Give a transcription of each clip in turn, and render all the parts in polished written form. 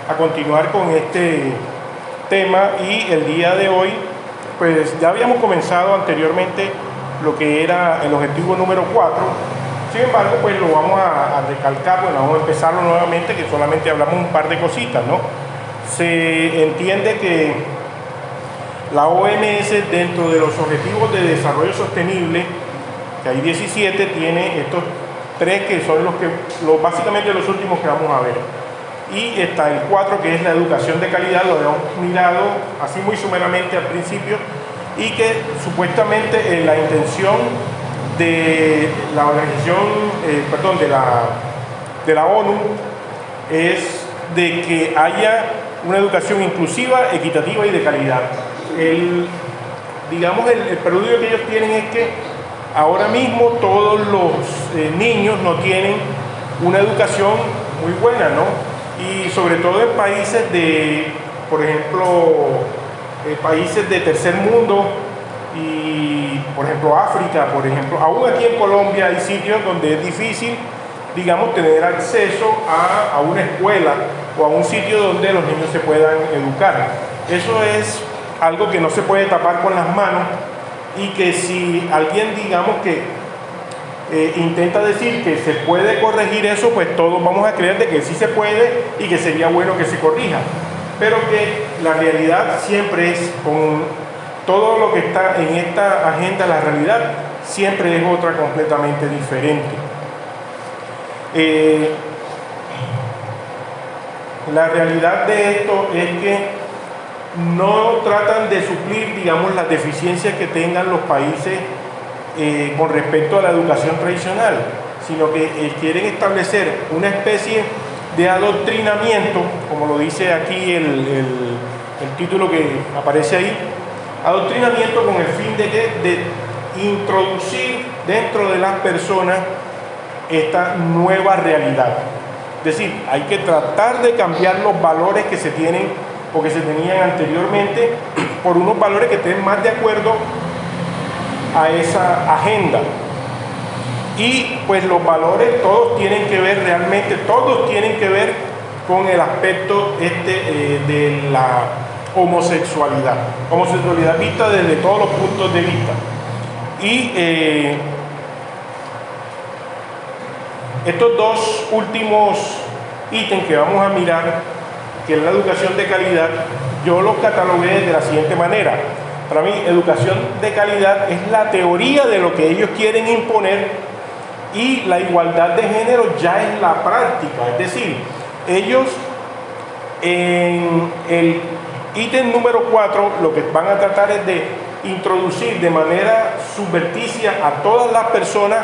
a continuar con este tema, y el día de hoy pues ya habíamos comenzado anteriormente lo que era el objetivo número 4. Sin embargo, pues lo vamos a recalcar, bueno, vamos a empezarlo nuevamente, que solamente hablamos un par de cositas, ¿no? Se entiende que la OMS, dentro de los Objetivos de Desarrollo Sostenible, que hay 17, tiene estos 3 que son básicamente los últimos que vamos a ver. Y está el 4, que es la educación de calidad, lo habíamos mirado así muy sumeramente al principio, y que supuestamente la intención de la organización, de la ONU es de que haya una educación inclusiva, equitativa y de calidad. El preludio que ellos tienen es que ahora mismo todos los niños no tienen una educación muy buena, ¿no? Y sobre todo en países por ejemplo, países de tercer mundo, y por ejemplo África, por ejemplo, aún aquí en Colombia hay sitios donde es difícil, digamos, tener acceso a una escuela o a un sitio donde los niños se puedan educar. Eso es algo que no se puede tapar con las manos, y que si alguien, digamos, que intenta decir que se puede corregir eso, pues todos vamos a creer de que sí se puede y que sería bueno que se corrija, pero que la realidad siempre es, con todo lo que está en esta agenda, la realidad siempre es otra completamente diferente. La realidad de esto es que no tratan de suplir, digamos, las deficiencias que tengan los países con respecto a la educación tradicional, sino que quieren establecer una especie de adoctrinamiento, como lo dice aquí el título que aparece ahí, adoctrinamiento con el fin de introducir dentro de las personas esta nueva realidad. Es decir, hay que tratar de cambiar los valores que se tienen o que se tenían anteriormente por unos valores que estén más de acuerdo a esa agenda. Y pues los valores todos tienen que ver, realmente todos tienen que ver con el aspecto de la homosexualidad vista desde todos los puntos de vista. Y estos dos últimos ítems que vamos a mirar, que es la educación de calidad, yo los catalogué de la siguiente manera. Para mí, educación de calidad es la teoría de lo que ellos quieren imponer, y la igualdad de género ya es la práctica. Es decir, ellos en el ítem número 4 lo que van a tratar es de introducir de manera subverticia a todas las personas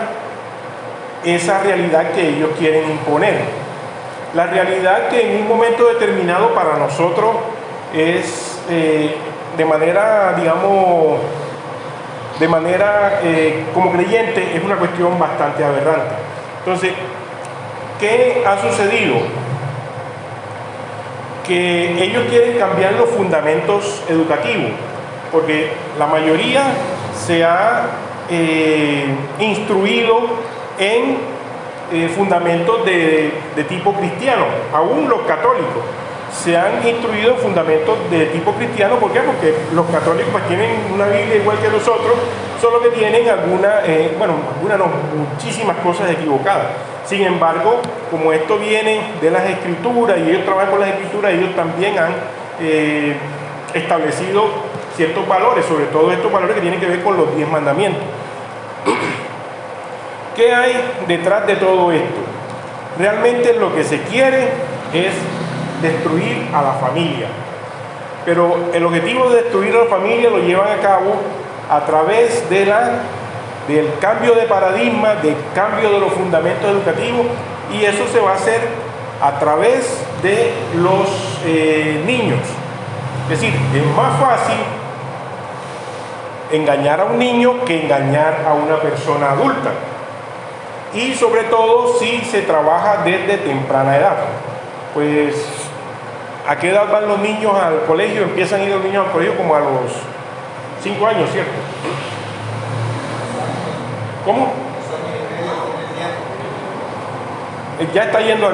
esa realidad que ellos quieren imponer. La realidad que en un momento determinado para nosotros es de manera, digamos, como creyente, es una cuestión bastante aberrante. Entonces, ¿qué ha sucedido? Que ellos quieren cambiar los fundamentos educativos, porque la mayoría se ha instruido en fundamentos de tipo cristiano. Aún los católicos se han instruido en fundamentos de tipo cristiano. ¿Por qué? Porque los católicos pues tienen una Biblia igual que nosotros, solo que tienen muchísimas cosas equivocadas. Sin embargo, como esto viene de las Escrituras y ellos trabajan con las Escrituras, ellos también han establecido ciertos valores, sobre todo estos valores que tienen que ver con los 10 mandamientos. ¿Qué hay detrás de todo esto? Realmente lo que se quiere es destruir a la familia, pero el objetivo de destruir a la familia lo llevan a cabo a través del cambio de paradigma, del cambio de los fundamentos educativos, y eso se va a hacer a través de los niños. Es decir, es más fácil engañar a un niño que engañar a una persona adulta, y sobre todo si se trabaja desde temprana edad. Pues, ¿a qué edad van los niños al colegio? Empiezan a ir los niños al colegio como a los 5 años, ¿cierto? ¿Cómo? Ya está yendo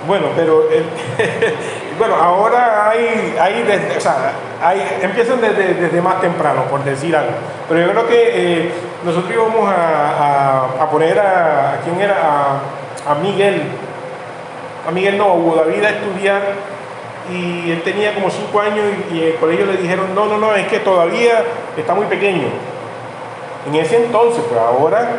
Bueno, pero bueno, ahora o sea, empiezan desde más temprano, por decir algo. Pero yo creo que nosotros íbamos a poner a ¿quién era? A Miguel. A Miguel no, a Hugo David a estudiar, y él tenía como 5 años y el colegio le dijeron, no, es que todavía está muy pequeño. En ese entonces, pues ahora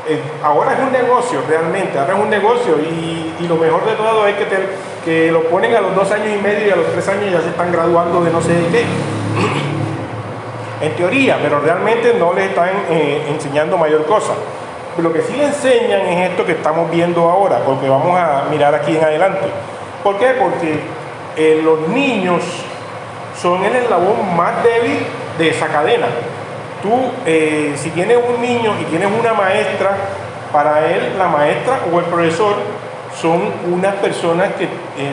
es un negocio realmente, ahora es un negocio, y lo mejor de todo es que lo ponen a los 2 años y medio y a los 3 años ya se están graduando de no sé de qué. En teoría, pero realmente no les están enseñando mayor cosa. Lo que sí le enseñan es esto que estamos viendo ahora, o que vamos a mirar aquí en adelante. ¿Por qué? Porque los niños son el eslabón más débil de esa cadena. Tú, si tienes un niño y tienes una maestra, para él la maestra o el profesor son unas personas que,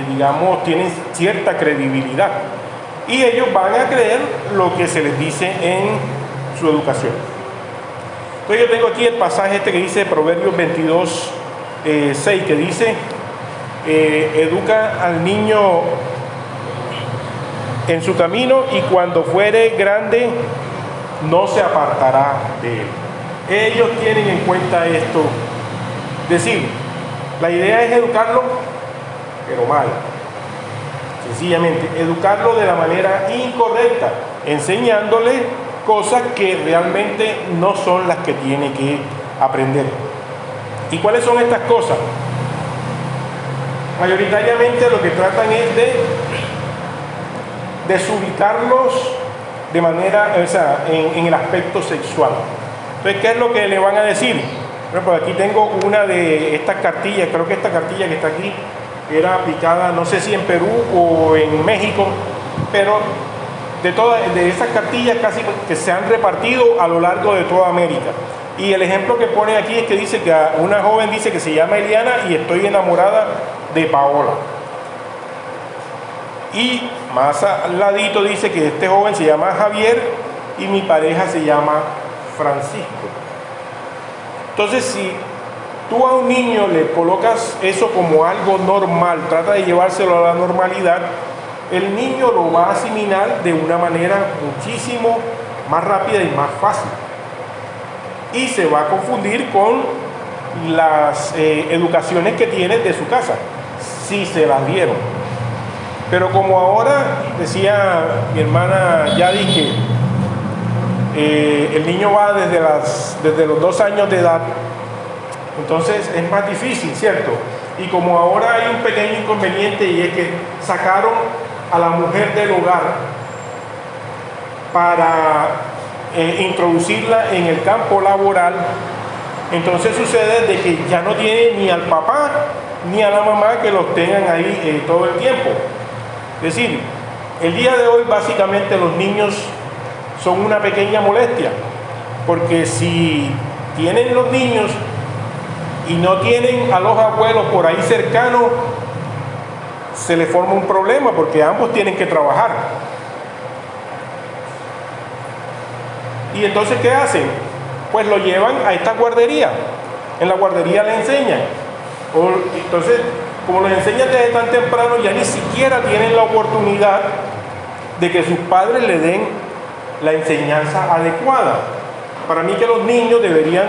digamos, tienen cierta credibilidad. Y ellos van a creer lo que se les dice en su educación. Entonces yo tengo aquí el pasaje este que dice Proverbios 22, 6, que dice, educa al niño en su camino y cuando fuere grande no se apartará de él. Ellos tienen en cuenta esto. Es decir, la idea es educarlo, pero mal. Sencillamente, educarlo de la manera incorrecta, enseñándole cosas que realmente no son las que tiene que aprender. ¿Y cuáles son estas cosas? Mayoritariamente lo que tratan es de desubicarlos de manera, o sea, en el aspecto sexual. Entonces, ¿qué es lo que le van a decir? Bueno, pues aquí tengo una de estas cartillas, creo que esta cartilla que está aquí era aplicada, no sé si en Perú o en México, pero de esas cartillas casi que se han repartido a lo largo de toda América. Y el ejemplo que pone aquí es que dice que una joven dice que se llama Eliana y estoy enamorada de Paola. Y más al ladito dice que este joven se llama Javier y mi pareja se llama Francisco. Entonces, si tú a un niño le colocas eso como algo normal, trata de llevárselo a la normalidad, el niño lo va a asimilar de una manera muchísimo más rápida y más fácil. Y se va a confundir con las educaciones que tiene de su casa, si se las dieron. Pero como ahora, decía mi hermana Yadi, que el niño va desde los 2 años de edad, entonces es más difícil, ¿cierto? Y como ahora hay un pequeño inconveniente, y es que sacaron a la mujer del hogar para introducirla en el campo laboral, entonces sucede de que ya no tiene ni al papá ni a la mamá que los tengan ahí todo el tiempo. Es decir, el día de hoy básicamente los niños son una pequeña molestia, porque si tienen los niños y no tienen a los abuelos por ahí cercanos, se les forma un problema porque ambos tienen que trabajar. Y entonces, ¿qué hacen? Pues lo llevan a esta guardería. En la guardería le enseñan. Entonces, como les enseñan desde tan temprano, ya ni siquiera tienen la oportunidad de que sus padres le den la enseñanza adecuada. Para mí que los niños deberían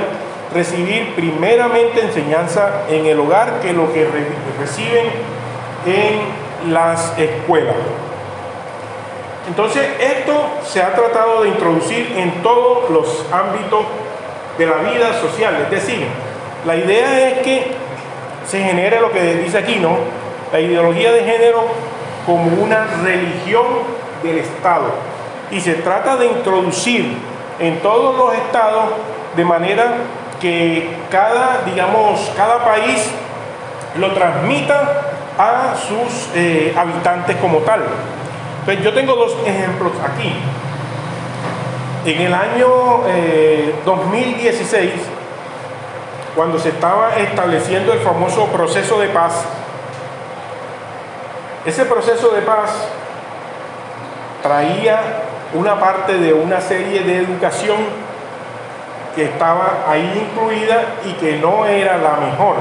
recibir primeramente enseñanza en el hogar que lo que reciben en las escuelas. Entonces, esto se ha tratado de introducir en todos los ámbitos de la vida social. Es decir, la idea es que se genere lo que dice aquí, ¿no? La ideología de género como una religión del Estado. Y se trata de introducir en todos los estados de manera que cada país lo transmita a sus habitantes como tal. Entonces, yo tengo 2 ejemplos aquí. En el año 2016, cuando se estaba estableciendo el famoso proceso de paz, ese proceso de paz traía una parte de una serie de educación que estaba ahí incluida y que no era la mejor.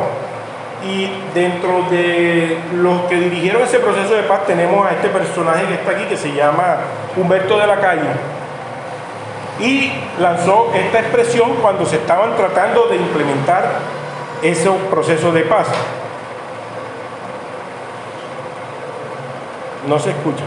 Y dentro de los que dirigieron ese proceso de paz tenemos a este personaje que está aquí, que se llama Humberto de la Calle, y lanzó esta expresión cuando se estaban tratando de implementar esos procesos de paz. No se escucha.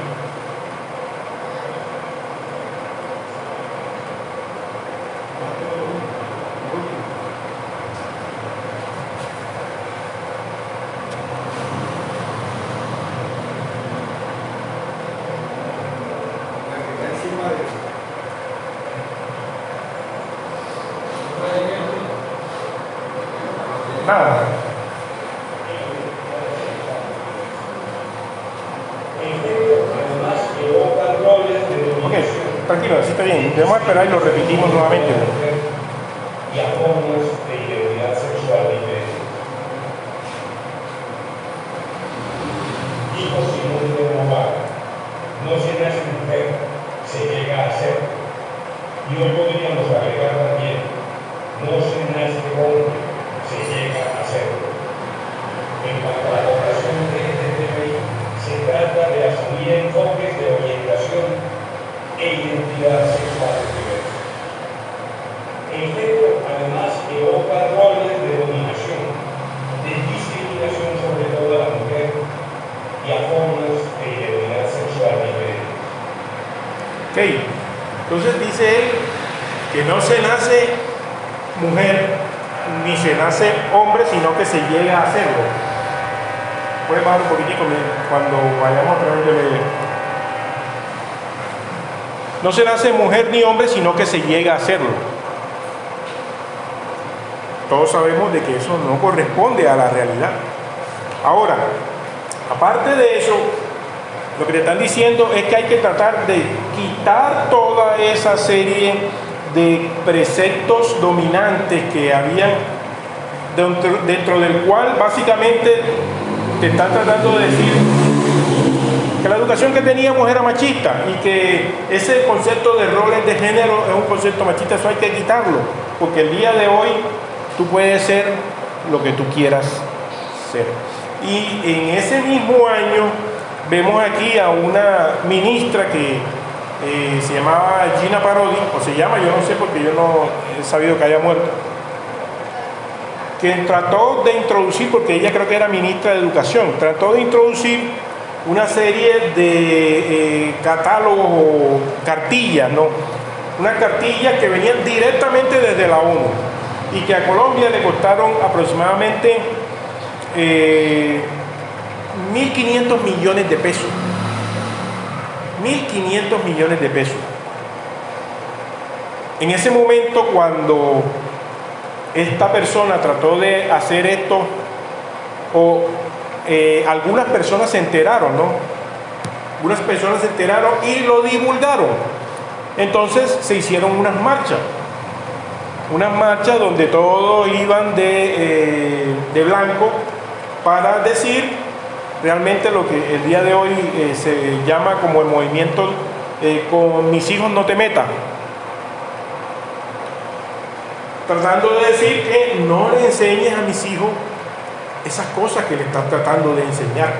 Nada. Ok, tranquilo, así está bien. Debemos esperar y lo repetimos nuevamente. Y a formas de identidad sexual diferente. Hijos sin un de hogar, no se nace mujer, se llega a ser. Y hoy podríamos agregar también, no se nace hombre, se llega a ser. En cuanto a la población de este tema, se trata de asumir enfoques de orientación e identidad sexual diversa. El género, además, evoca roles de dominación, de discriminación sobre toda la mujer y a formas de identidad sexual diferente. Ok, entonces dice él que no se nace mujer ni se nace hombre, sino que se llega a hacerlo. Puede bajar un poquitico cuando vayamos a través de leer. No se nace mujer ni hombre, sino que se llega a hacerlo. Todos sabemos de que eso no corresponde a la realidad. Ahora, aparte de eso, lo que te están diciendo es que hay que tratar de quitar toda esa serie de preceptos dominantes que habían dentro del cual básicamente te están tratando de decir que la educación que teníamos era machista y que ese concepto de roles de género es un concepto machista. Eso hay que quitarlo, porque el día de hoy tú puedes ser lo que tú quieras ser. Y en ese mismo año vemos aquí a una ministra que se llamaba Gina Parodi, o se llama, yo no sé porque yo no he sabido que haya muerto, que trató de introducir, porque ella creo que era ministra de Educación, trató de introducir una serie de catálogos o cartillas, ¿no? Unas cartillas que venían directamente desde la ONU y que a Colombia le costaron aproximadamente 1.500 millones de pesos. 1.500 millones de pesos. En ese momento, cuando esta persona trató de hacer esto, algunas personas se enteraron, ¿no? Algunas personas se enteraron y lo divulgaron. Entonces se hicieron unas marchas donde todos iban de blanco para decir realmente lo que el día de hoy se llama como el movimiento con mis hijos no te metas, tratando de decir que no le enseñes a mis hijos esas cosas que le están tratando de enseñar,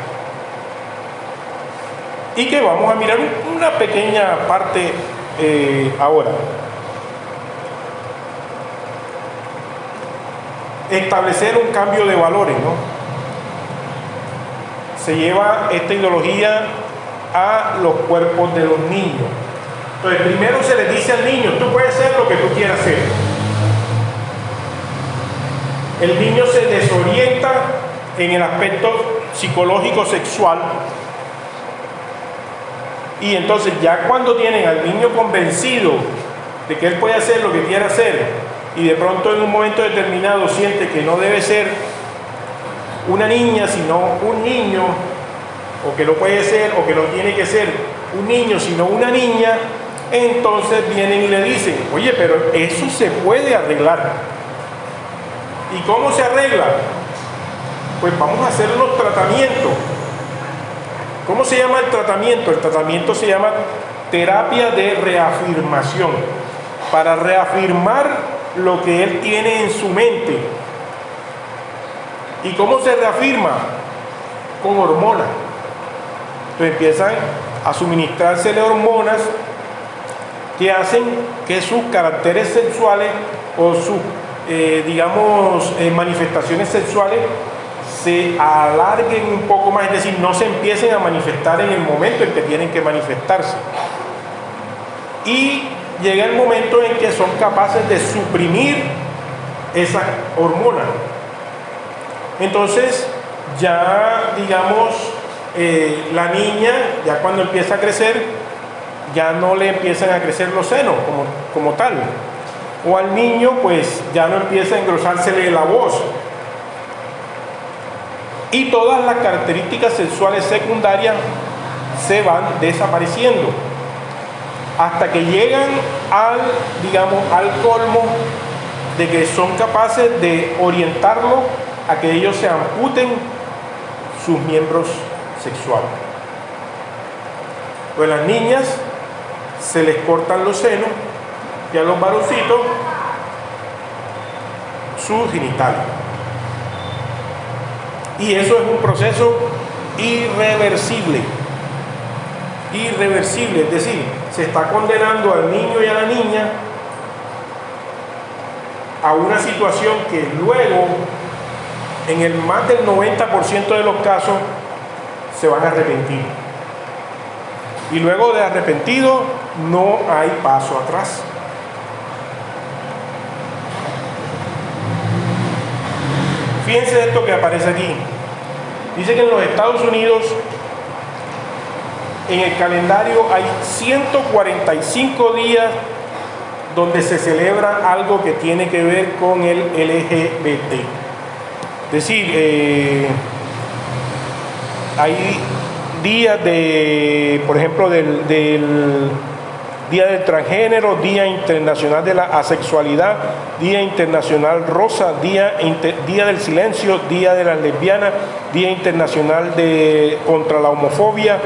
y que vamos a mirar una pequeña parte ahora. Establecer un cambio de valores, ¿no? Se lleva esta ideología a los cuerpos de los niños. Entonces, primero se les dice al niño, tú puedes ser lo que tú quieras ser. El niño se desorienta en el aspecto psicológico sexual, y entonces ya cuando tienen al niño convencido de que él puede hacer lo que quiera hacer, y de pronto en un momento determinado siente que no debe ser una niña sino un niño, o que no puede ser o que no tiene que ser un niño sino una niña, entonces vienen y le dicen, oye, pero eso se puede arreglar. ¿Y cómo se arregla? Pues vamos a hacer los tratamientos. ¿Cómo se llama el tratamiento? El tratamiento se llama terapia de reafirmación, para reafirmar lo que él tiene en su mente. ¿Y cómo se reafirma? Con hormonas. Entonces empiezan a suministrársele hormonas que hacen que sus caracteres sexuales o sus, manifestaciones sexuales se alarguen un poco más, es decir, no se empiecen a manifestar en el momento en que tienen que manifestarse. Y llega el momento en que son capaces de suprimir esa hormona. Entonces, ya la niña, ya cuando empieza a crecer, ya no le empiezan a crecer los senos como tal. O al niño, pues ya no empieza a engrosársele la voz. Y todas las características sexuales secundarias se van desapareciendo hasta que llegan al colmo de que son capaces de orientarlo a que ellos se amputen sus miembros sexuales. Pues a las niñas se les cortan los senos y a los varoncitos sus genitales. Y eso es un proceso irreversible. Irreversible, es decir, se está condenando al niño y a la niña a una situación que luego, en el más del 90% de los casos, se van a arrepentir. Y luego de arrepentido, no hay paso atrás. Fíjense esto que aparece aquí. Dice que en los Estados Unidos, en el calendario hay 145 días donde se celebra algo que tiene que ver con el LGBT. Es decir, hay días por ejemplo, del Día del Transgénero, Día Internacional de la Asexualidad, Día Internacional Rosa, Día del Silencio, Día de las Lesbianas, Día Internacional contra la Homofobia,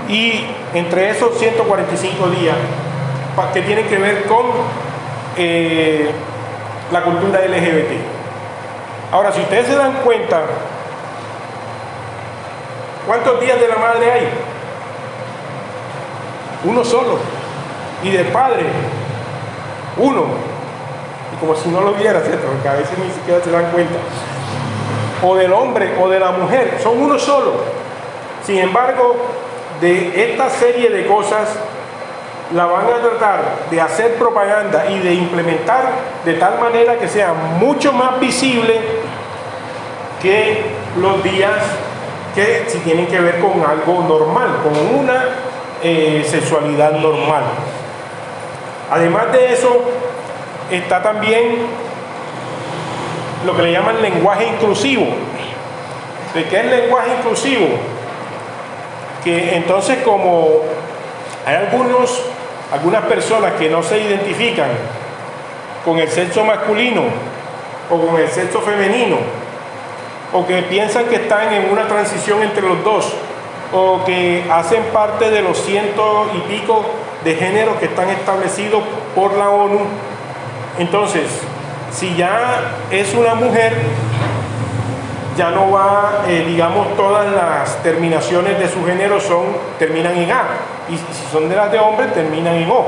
y entre esos 145 días que tienen que ver con la cultura LGBT. Ahora, si ustedes se dan cuenta, ¿cuántos días de la madre hay? Uno solo. Y del padre, uno. Y como si no lo viera, ¿cierto? Porque a veces ni siquiera se dan cuenta. O del hombre o de la mujer, son uno solo. Sin embargo, de esta serie de cosas la van a tratar de hacer propaganda y de implementar de tal manera que sea mucho más visible que los días que si tienen que ver con algo normal, con una sexualidad normal. Además de eso, está también lo que le llaman lenguaje inclusivo. ¿De qué es lenguaje inclusivo? Que entonces, como hay algunas personas que no se identifican con el sexo masculino o con el sexo femenino, o que piensan que están en una transición entre los dos, o que hacen parte de los 100 y pico de géneros que están establecidos por la ONU. Entonces, si ya es una mujer, ya no va, todas las terminaciones de su género terminan en A, y si son de las de hombre, terminan en O.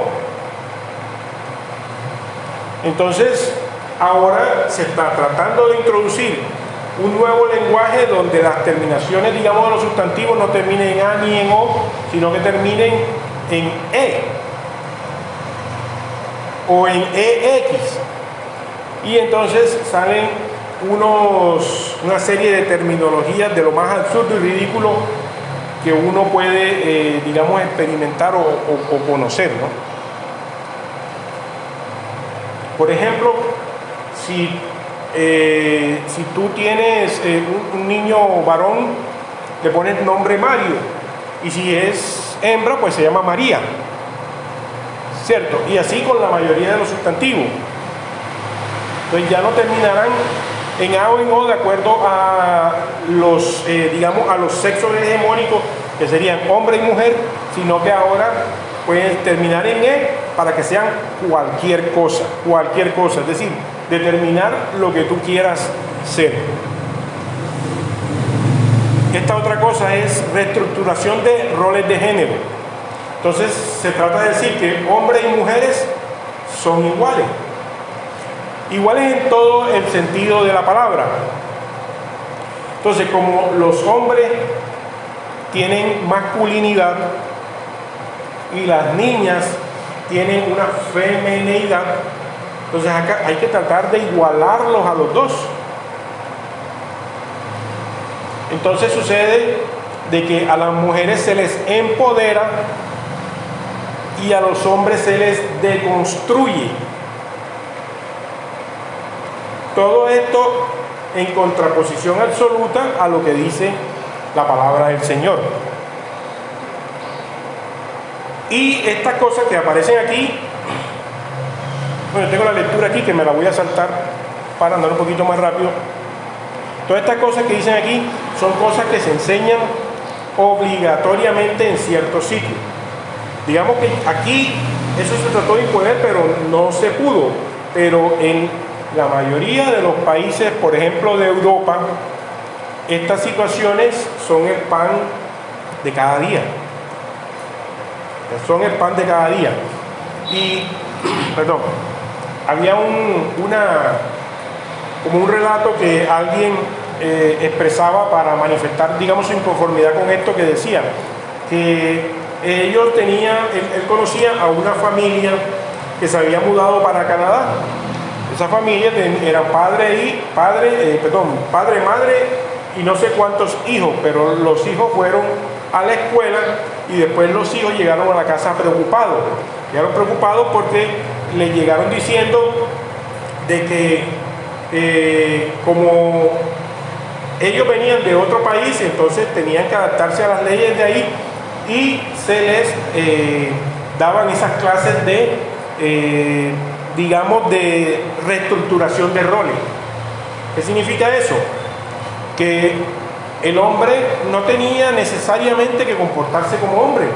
Entonces, ahora se está tratando de introducir un nuevo lenguaje donde las terminaciones, de los sustantivos no terminen en A ni en O, sino que terminen en E o en EX. Y entonces salen una serie de terminologías de lo más absurdo y ridículo que uno puede, experimentar o conocer, ¿no? Por ejemplo, si tú tienes un niño varón, le pones nombre Mario, y si es hembra, pues se llama María, ¿cierto? Y así con la mayoría de los sustantivos. Entonces ya no terminarán en A o en O de acuerdo a los, a los sexos hegemónicos, que serían hombre y mujer, sino que ahora pueden terminar en E para que sean cualquier cosa, es decir, determinar lo que tú quieras ser. esta otra cosa es reestructuración de roles de género. Entonces se trata de decir que hombres y mujeres son iguales. Iguales en todo el sentido de la palabra. Entonces, como los hombres tienen masculinidad y las niñas tienen una feminidad, entonces acá hay que tratar de igualarlos a los dos. Entonces sucede de que a las mujeres se les empodera y a los hombres se les deconstruye. Todo esto en contraposición absoluta a lo que dice la palabra del Señor. Y estas cosas que aparecen aquí, bueno, tengo la lectura aquí que me la voy a saltar para andar un poquito más rápido. Todas estas cosas que dicen aquí son cosas que se enseñan obligatoriamente en ciertos sitios. Digamos que aquí eso se trató de imponer, pero no se pudo. Pero en la mayoría de los países, por ejemplo, de Europa, estas situaciones son el pan de cada día. Son el pan de cada día. Y, perdón, había como un relato que alguien expresaba para manifestar, digamos, su inconformidad con esto, que decía que ellos tenían, él conocía a una familia que se había mudado para Canadá. Esa familia eran padre, madre y no sé cuántos hijos, pero los hijos fueron a la escuela y después los hijos llegaron a la casa preocupados. Llegaron preocupados porque le llegaron diciendo de que como ellos venían de otro país, entonces tenían que adaptarse a las leyes de ahí y se les daban esas clases de digamos, de reestructuración de roles. ¿Qué significa eso? Que el hombre no tenía necesariamente que comportarse como hombre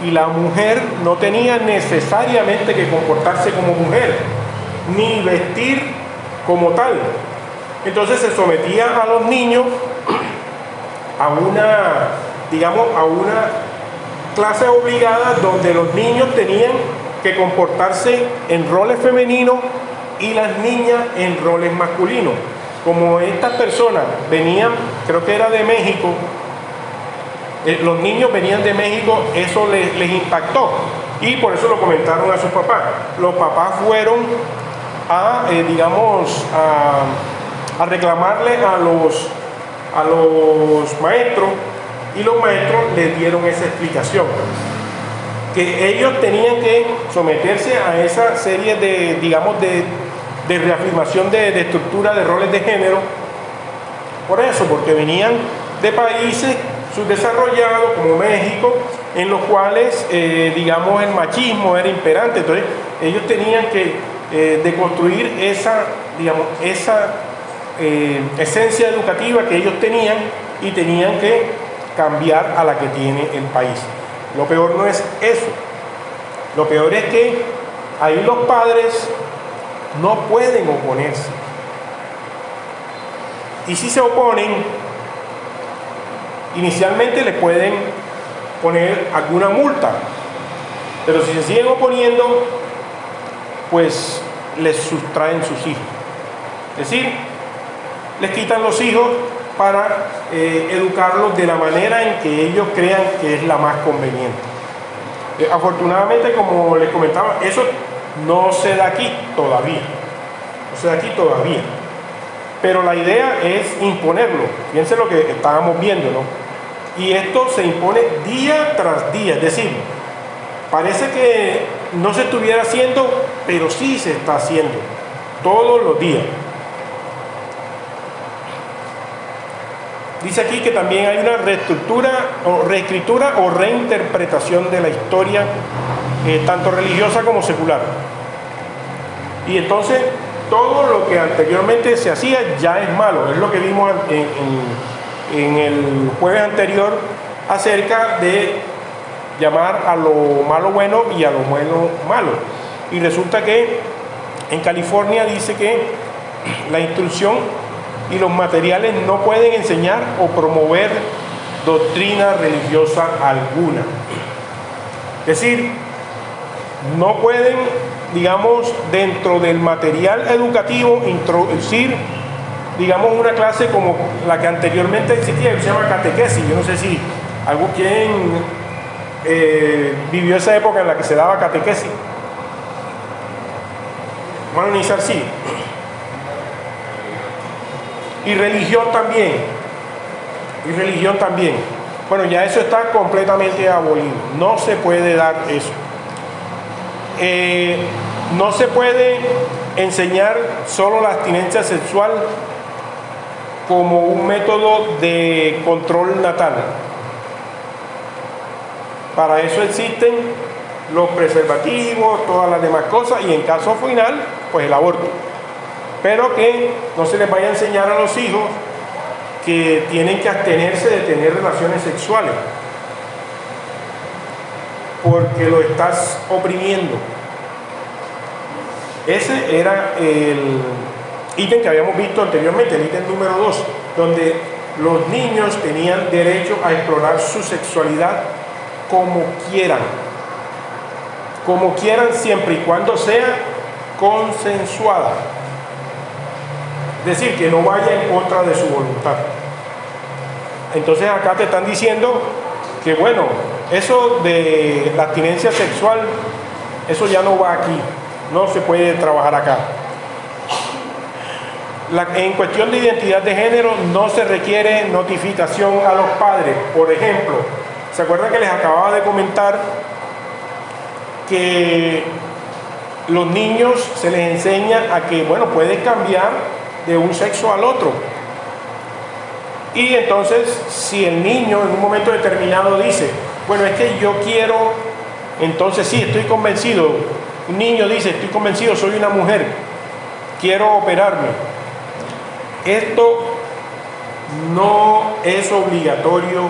y la mujer no tenía necesariamente que comportarse como mujer, ni vestir como tal. Entonces se sometía a los niños a una, digamos, a una clase obligada donde los niños tenían que comportarse en roles femeninos y las niñas en roles masculinos. Como estas personas venían, creo que era de México, los niños venían de México, eso les impactó y por eso lo comentaron a sus papás. Los papás fueron a, digamos, a reclamarle a los maestros y los maestros les dieron esa explicación, que ellos tenían que someterse a esa serie de, digamos, de reafirmación de estructura de roles de género. Por eso, porque venían de países subdesarrollados como México, en los cuales, digamos, el machismo era imperante. Entonces, ellos tenían que deconstruir esa, digamos, esa esencia educativa que ellos tenían y tenían que cambiar a la que tiene el país. Lo peor no es eso. Lo peor es que ahí los padres no pueden oponerse. Y si se oponen, inicialmente les pueden poner alguna multa. Pero si se siguen oponiendo, pues les sustraen sus hijos. Es decir, les quitan los hijos para educarlos de la manera en que ellos crean que es la más conveniente. Afortunadamente, como les comentaba, eso no se da aquí todavía. No se da aquí todavía. Pero la idea es imponerlo. Fíjense lo que estábamos viendo, ¿no? Y esto se impone día tras día. Es decir, parece que no se estuviera haciendo, pero sí se está haciendo todos los días. Dice aquí que también hay una reestructura o reescritura o reinterpretación de la historia, tanto religiosa como secular. Y entonces todo lo que anteriormente se hacía ya es malo. Es lo que vimos en el jueves anterior acerca de llamar a lo malo bueno y a lo bueno malo. Y resulta que en California dice que la instrucción y los materiales no pueden enseñar o promover doctrina religiosa alguna. Es decir, no pueden, digamos, dentro del material educativo introducir, digamos, una clase como la que anteriormente existía, que se llama catequesis. Yo no sé si alguien vivió esa época en la que se daba catequesis. Hermano Nizar, sí. Y religión también. Y religión también. Bueno, ya eso está completamente abolido. No se puede dar eso. No se puede enseñar solo la abstinencia sexual como un método de control natal. Para eso existen los preservativos, todas las demás cosas, y en caso final, pues el aborto. Pero que no se les vaya a enseñar a los hijos que tienen que abstenerse de tener relaciones sexuales, porque lo estás oprimiendo. Ese era el ítem que habíamos visto anteriormente, el ítem número 2, donde los niños tenían derecho a explorar su sexualidad como quieran siempre y cuando sea consensuada. Es decir, que no vaya en contra de su voluntad. Entonces acá te están diciendo que bueno, eso de la abstinencia sexual, eso ya no va aquí, no se puede trabajar acá. En cuestión de identidad de género no se requiere notificación a los padres. Por ejemplo, ¿se acuerdan que les acababa de comentar que los niños se les enseña a que, bueno, puedes cambiar de un sexo al otro? Y entonces, si el niño en un momento determinado dice, bueno, es que yo quiero, entonces sí, estoy convencido. Un niño dice, estoy convencido, soy una mujer, quiero operarme. Esto no es obligatorio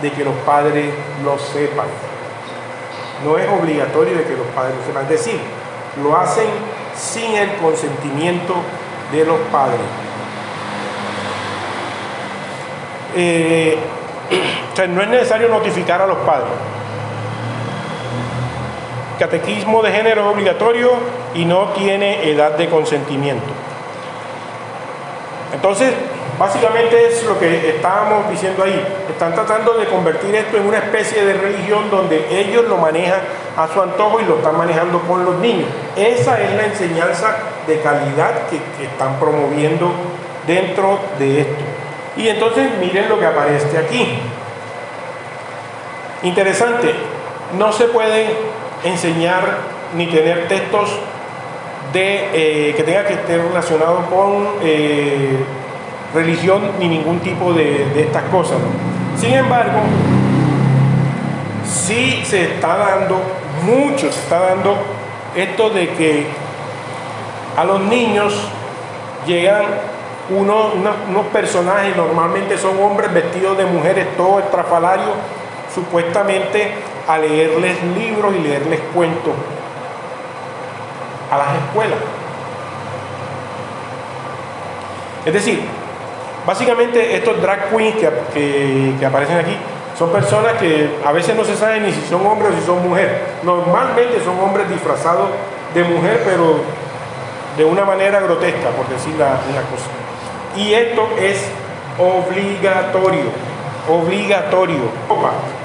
de que los padres lo sepan. No es obligatorio de que los padres lo sepan. Es decir, lo hacen sin el consentimiento de los padres. O sea, no es necesario notificar a los padres. Catequismo de género es obligatorio y no tiene edad de consentimiento. Entonces, básicamente es lo que estábamos diciendo ahí. Están tratando de convertir esto en una especie de religión donde ellos lo manejan a su antojo y lo están manejando con los niños. Esa es la enseñanza de calidad que están promoviendo dentro de esto. Y entonces miren lo que aparece aquí. Interesante, no se puede enseñar ni tener textos que tenga que estar relacionado con religión ni ningún tipo de estas cosas, ¿no? Sin embargo, sí se está dando, mucho se está dando esto de que a los niños llegan unos personajes, normalmente son hombres vestidos de mujeres, todo estrafalario, supuestamente a leerles libros y leerles cuentos a las escuelas. Es decir, básicamente estos drag queens que aparecen aquí son personas que a veces no se sabe ni si son hombres o si son mujeres. Normalmente son hombres disfrazados de mujer, pero de una manera grotesca, por decir una cosa. Y esto es obligatorio.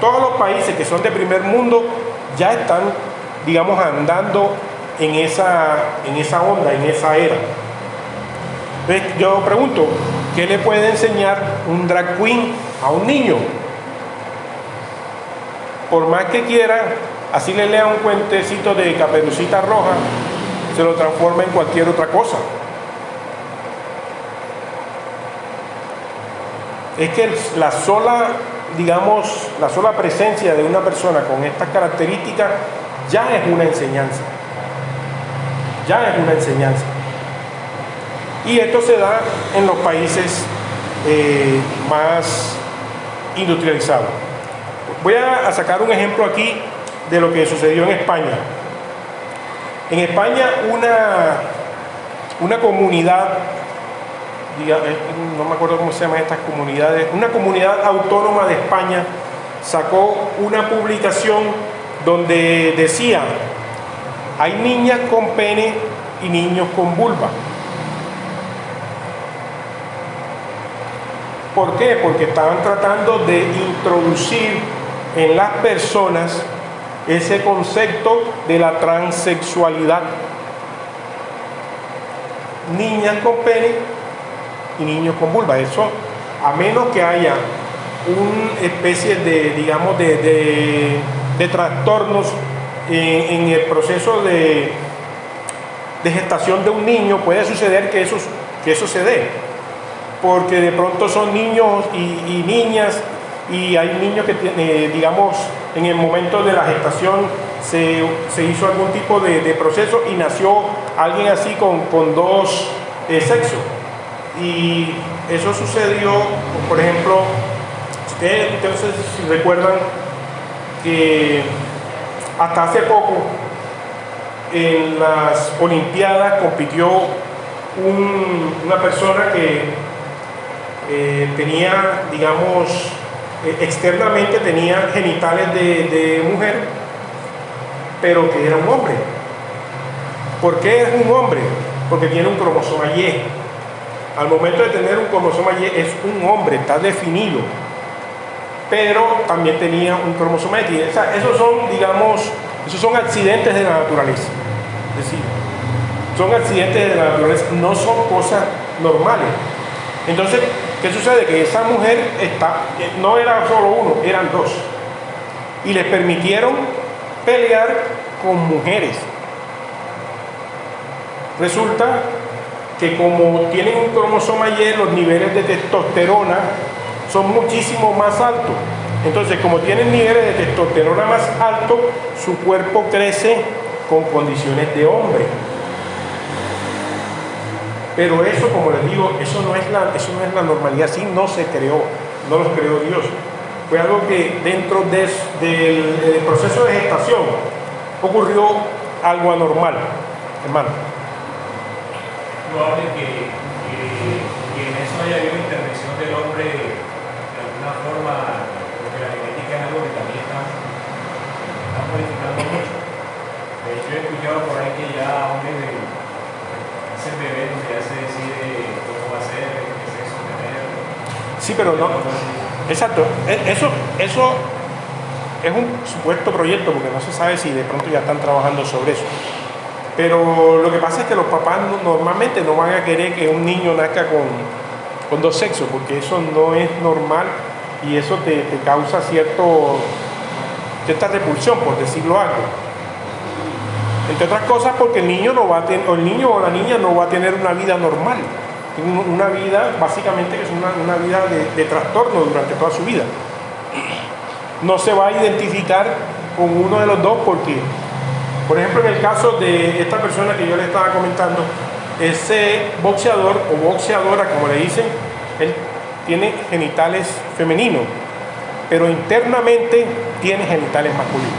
Todos los países que son de primer mundo ya están, digamos, andando en esa onda, en esa era. Entonces yo pregunto, ¿qué le puede enseñar un drag queen a un niño? Por más que quiera, así le lea un cuentecito de Caperucita Roja, se lo transforma en cualquier otra cosa. Es que la sola presencia de una persona con estas características ya es una enseñanza. Y esto se da en los países más industrializados. Voy a sacar un ejemplo aquí de lo que sucedió en España. En España una comunidad, no me acuerdo cómo se llaman estas comunidades, una comunidad autónoma de España sacó una publicación donde decía: hay niñas con pene y niños con vulva. ¿Por qué? Porque estaban tratando de introducir en las personas ese concepto de la transexualidad. Niñas con pene y niños con vulva. Eso, a menos que haya una especie de, digamos, de trastornos en el proceso de gestación de un niño, puede suceder que eso se dé. Porque de pronto son niños y niñas, y hay niños que, digamos, en el momento de la gestación se hizo algún tipo de proceso y nació alguien así con dos sexos. Y eso sucedió, por ejemplo, ustedes entonces si recuerdan que hasta hace poco en las Olimpiadas compitió una persona que tenía, digamos, externamente tenía genitales de mujer, pero que era un hombre. ¿Por qué es un hombre? Porque tiene un cromosoma Y. Al momento de tener un cromosoma Y es un hombre, está definido, pero también tenía un cromosoma X. O sea, esos son, digamos, esos son accidentes de la naturaleza. Es decir, son accidentes de la naturaleza, no son cosas normales. Entonces, ¿qué sucede? Que esa mujer no era solo uno, eran dos. Y les permitieron pelear con mujeres. Resulta que como tienen un cromosoma Y, los niveles de testosterona son muchísimo más altos. Entonces, como tienen niveles de testosterona más altos, su cuerpo crece con condiciones de hombre. Pero eso, como les digo, eso no es la normalidad. Así no se creó, no lo creó Dios. Fue algo que dentro del proceso de gestación ocurrió algo anormal, hermano. Probable que en eso haya habido intervención del hombre de alguna forma, porque la genética es algo que también está modificando mucho. De hecho, he escuchado por ahí que ya hombres ese bebé donde ya se decide cómo va a ser, qué sexo tener. Sí, pero no. Exacto. Eso es un supuesto proyecto, porque no se sabe si de pronto ya están trabajando sobre eso. Pero lo que pasa es que los papás normalmente no van a querer que un niño nazca con dos sexos, porque eso no es normal y eso te causa cierta repulsión, por decirlo algo. Entre otras cosas porque el niño no va a tener, o el niño o la niña no va a tener una vida normal, una vida básicamente que es una vida de trastorno durante toda su vida. No se va a identificar con uno de los dos porque, por ejemplo, en el caso de esta persona que yo le estaba comentando, ese boxeador o boxeadora, como le dicen, él tiene genitales femeninos, pero internamente tiene genitales masculinos.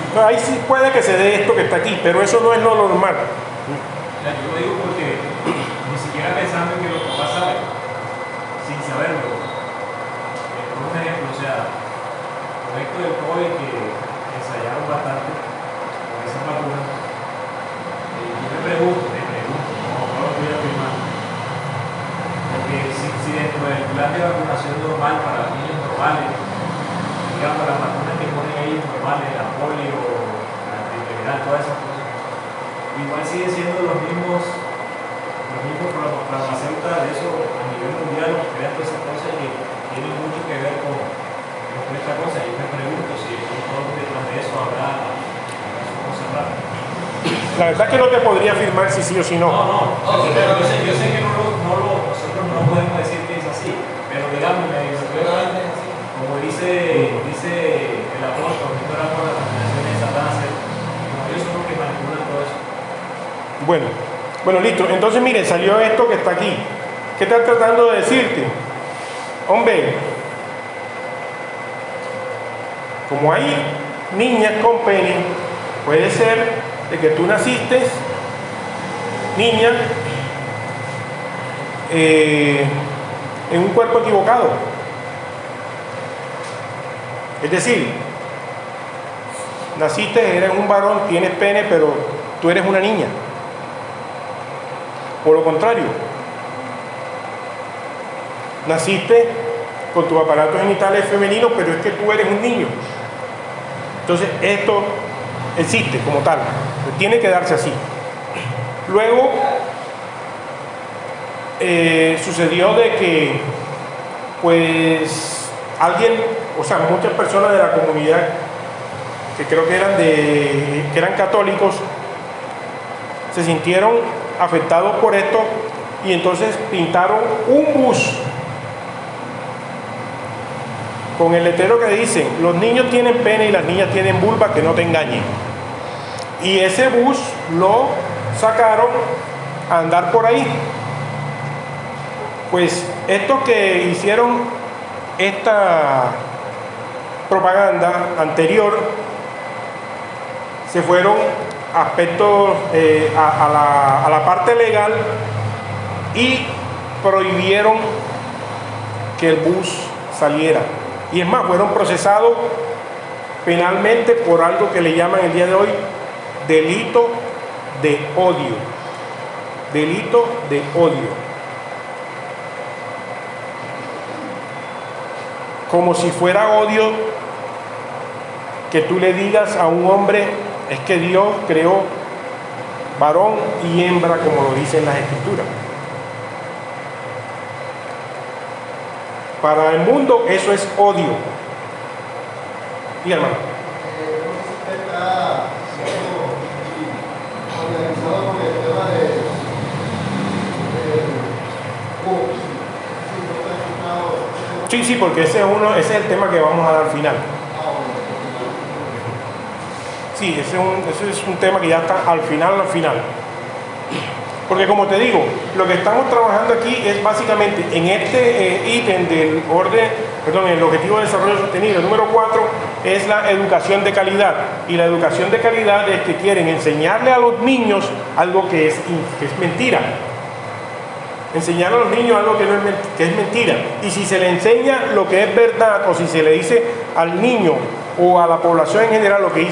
Entonces, ahí sí puede que se dé esto que está aquí, pero eso no es lo normal. Yo lo digo porque ni siquiera pensando en que los papás saben, sin saberlo. Por un ejemplo, o sea, con esto del COVID que ensayaron bastante con esas vacunas, yo me pregunto, no lo voy a afirmar, porque si dentro del plan de vacunación normal para los niños normales, digamos las vacunas que ponen ahí normales, la polio, la triple, todas esas cosas, igual sigue siendo los mismos farmacéuticas de eso a nivel mundial, que crean todas esas cosas que tienen mucho que ver con esta cosa. Yo me pregunto si detrás de eso habrá cosas raras. La verdad es que no te podría afirmar si sí o si no. Yo sé que nosotros no podemos decir que es así, pero digamos, como dice el apóstol, que era por las transformaciones de Satanás, ellos son los que manipulan todo eso. Bueno, listo. Entonces, miren, salió esto que está aquí. ¿Qué está tratando de decirte? Hombre, como hay niñas con pene, puede ser de que tú naciste niña en un cuerpo equivocado. Es decir, naciste, eres un varón, tienes pene, pero tú eres una niña. O lo contrario, naciste con tus aparatos genitales femeninos, pero es que tú eres un niño. Entonces esto existe como tal, tiene que darse así. Luego sucedió de que pues alguien, o sea, muchas personas de la comunidad que creo que eran católicos, se sintieron afectados por esto y entonces pintaron un bus con el letrero que dicen: los niños tienen pene y las niñas tienen vulva, que no te engañen. Y ese bus lo sacaron a andar por ahí. Pues estos que hicieron esta propaganda anterior se fueron a aspectos a la parte legal y prohibieron que el bus saliera. Y es más, fueron procesados penalmente por algo que le llaman el día de hoy delito de odio. Delito de odio. Como si fuera odio que tú le digas a un hombre: es que Dios creó varón y hembra, como lo dicen las escrituras. Para el mundo eso es odio. Y hermano, sí, porque ese es el tema que vamos a dar al final. Sí, ese es un tema que ya está al final. Porque como te digo, lo que estamos trabajando aquí es básicamente en este ítem del el objetivo de desarrollo sostenible, el número 4, es la educación de calidad. Y la educación de calidad es que quieren enseñarle a los niños algo que es mentira. Enseñar a los niños algo que es mentira. Y si se le enseña lo que es verdad, o si se le dice al niño o a la población en general lo que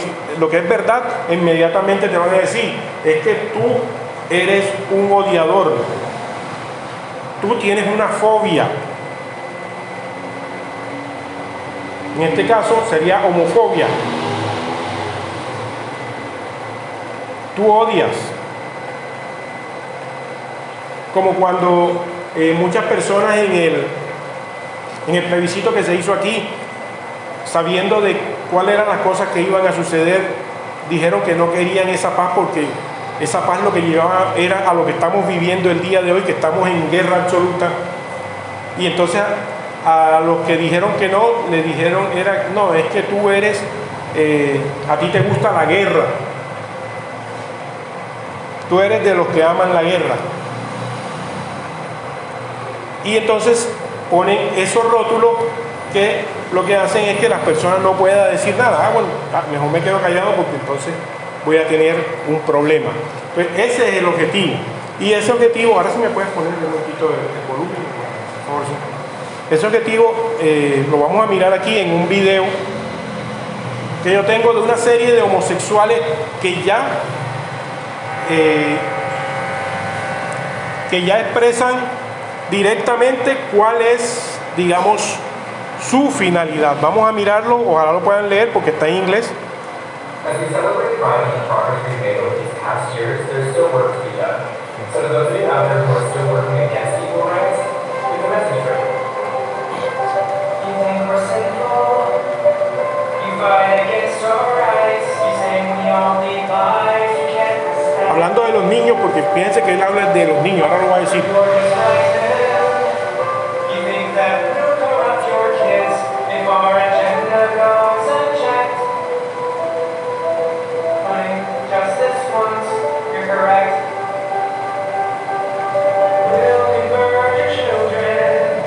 es verdad, inmediatamente te van a decir: es que tú eres un odiador, tú tienes una fobia. En este caso sería homofobia. Tú odias. Como cuando muchas personas en el plebiscito que se hizo aquí, sabiendo de cuáles eran las cosas que iban a suceder, dijeron que no querían esa paz, porque esa paz lo que llevaba era a lo que estamos viviendo el día de hoy, que estamos en guerra absoluta. Y entonces a los que dijeron que no, le dijeron no, es que tú eres, a ti te gusta la guerra, tú eres de los que aman la guerra. Y entonces ponen esos rótulos que lo que hacen es que las personas no puedan decir nada. Bueno, mejor me quedo callado porque entonces voy a tener un problema. Pues ese es el objetivo. Y ese objetivo, ahora sí me puedes poner un poquito de volumen, por favor. Sí. Ese objetivo lo vamos a mirar aquí en un video que yo tengo de una serie de homosexuales que ya expresan directamente cuál es, digamos, su finalidad. Vamos a mirarlo, ojalá lo puedan leer porque está en inglés. As we celebrate Pride and the progress we've made over these past years, there's still work to be done. So to those of you out there who are still working against equal rights, we have a message for you. You think we're sinful? You fight against our rights. You say we all need lives. You can't respect. Hablando de los niños, porque fíjense que él habla de los niños, ahora lo va a decir. You think that we'll corrupt your kids if our agenda goes unchecked. Just this once, you're correct. We'll convert your children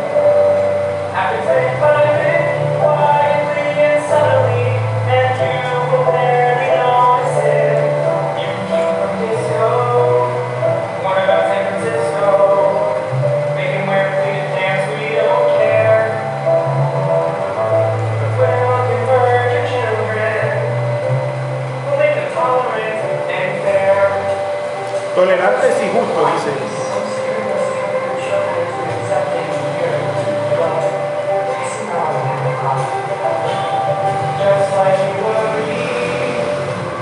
after 35 minutes, quietly and subtly, and you will barely notice it. You came from disco. What about San Francisco? Tolerantes y justos, dice. Just like you worry,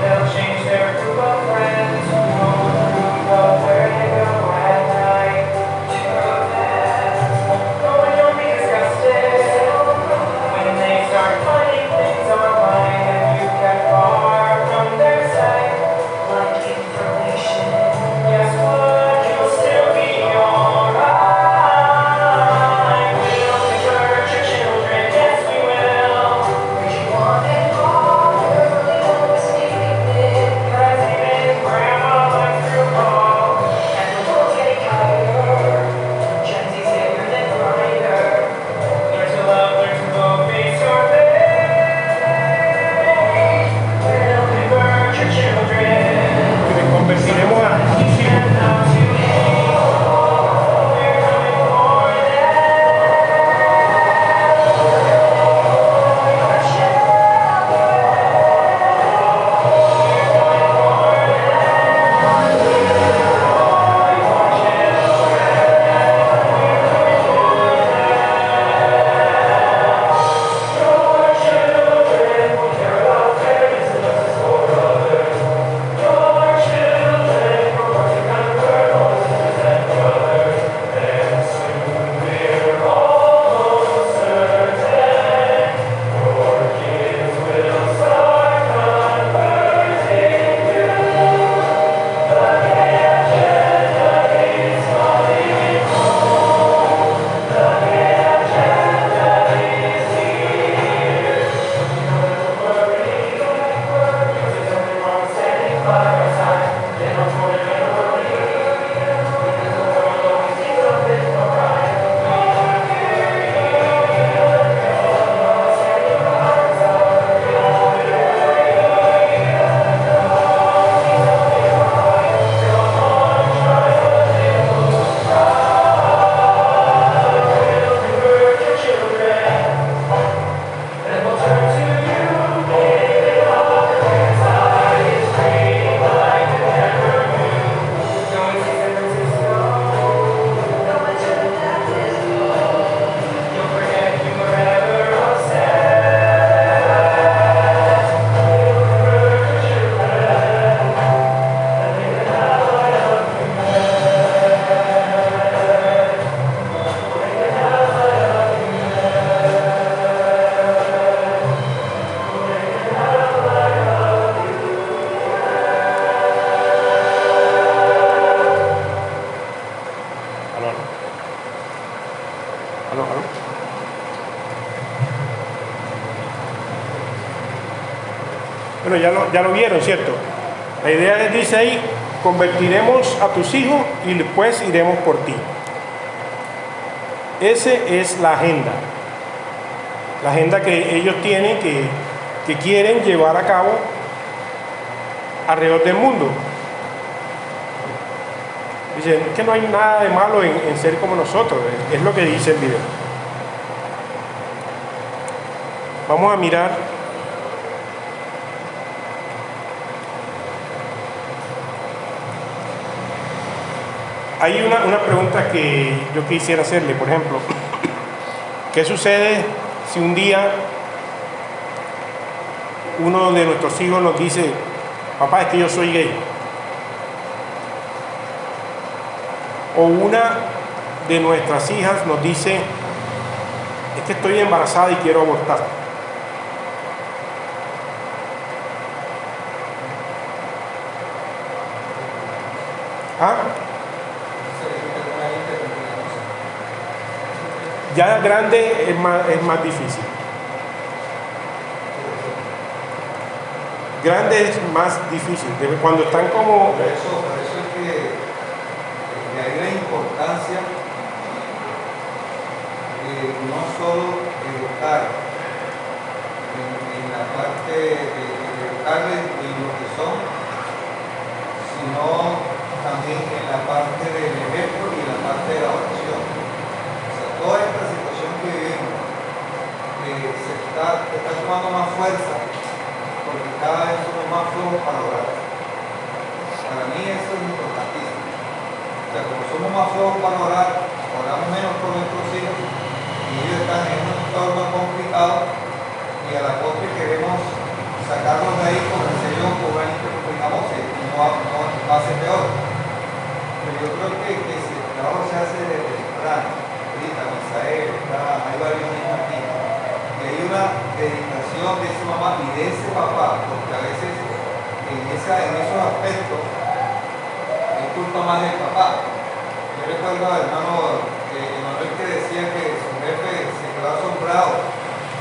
they'll change their group of friends who know the group of where they go at night. Oh, and you'll be disgusted when they start finding things online that you kept far from their sight. Like information. Guess what? You'll still be alright. We'll convert your children, yes we will. President Grandma likes to call, and the world's getting tighter. Gen Z's bigger than Grindr. Learn to love, learn to vote, face your faith. We'll convert your children. Que convertiremos a Teach them how to hate. We're coming for them. Bueno, ya lo vieron, ¿cierto? La idea es, dice ahí, convertiremos a tus hijos y después iremos por ti. Esa es la agenda que ellos tienen, que quieren llevar a cabo alrededor del mundo. Dicen que no hay nada de malo en ser como nosotros, es lo que dice el video. Vamos a mirar hay una pregunta que yo quisiera hacerle, por ejemplo, ¿qué sucede si un día uno de nuestros hijos nos dice, papá, es que yo soy gay? O una de nuestras hijas nos dice, es que estoy embarazada y quiero abortar. ¿Ah? Ya grande es más difícil. Grande es más difícil. Cuando están como... Por eso es que de ahí la importancia de no solo educar en la parte de educarles en lo que son, sino también en la parte del ejemplo y en la parte de la oración. O sea, toda esta situación que vivimos se está tomando más fuerza porque cada vez somos más flojos para orar. Para mí eso es importantísimo. O sea, como somos más flojos para orar, oramos menos por nuestros hijos y ellos están en un entorno complicado y a la postre queremos sacarlos de ahí con el sello orgánico que tengamos y no va a ser peor. Pero yo creo que si el trabajo se hace desde temprano, ahorita, Misael, hay varios niños aquí, y hay una dedicación de esa mamá y de ese papá, porque a veces en esos aspectos es culpa más del papá. Yo recuerdo al hermano Emanuel que decía que su jefe se quedó asombrado,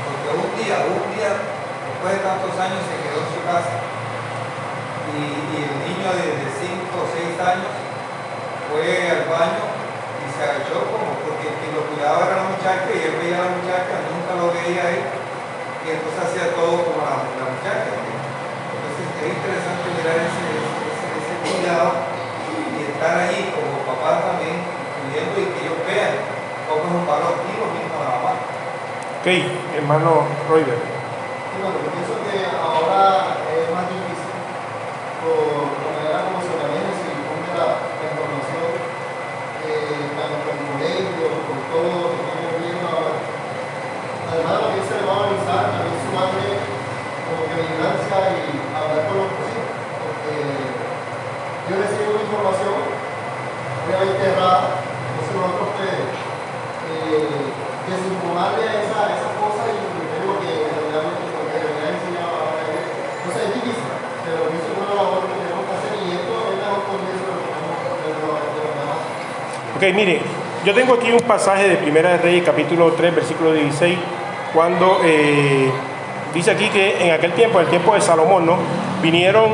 porque un día, después de tantos años, se quedó en su casa. Y el niño de 5 o 6 años fue al baño y se agachó porque quien lo cuidaba era la muchacha y él veía a la muchacha, nunca lo veía a él, y entonces hacía todo como la muchacha. Entonces es interesante mirar ese cuidado y estar allí como papá también, incluyendo y que ellos vean cómo es un valor y lo mismo a la mamá. Ok, hermano Royder. Bueno, yo pienso que ahora es más difícil por la manera como se maneja y se difunde la información, tanto por el colegio, por todo lo que tiene el gobierno ahora. Además, lo que se le va a analizar también su madre como que vigilancia y hablar con los hijos, porque yo recibo una información obviamente errada, entonces nosotros desinformarle a esa cosa y lo que realmente enseñaba ahora. Entonces es difícil, pero eso es una labor que tenemos que hacer y esto es la oportunidad de los demás. Ok, mire, yo tengo aquí un pasaje de Primera de Reyes, capítulo 3, versículo 16, cuando dice aquí que en aquel tiempo, el tiempo de Salomón, ¿no? Vinieron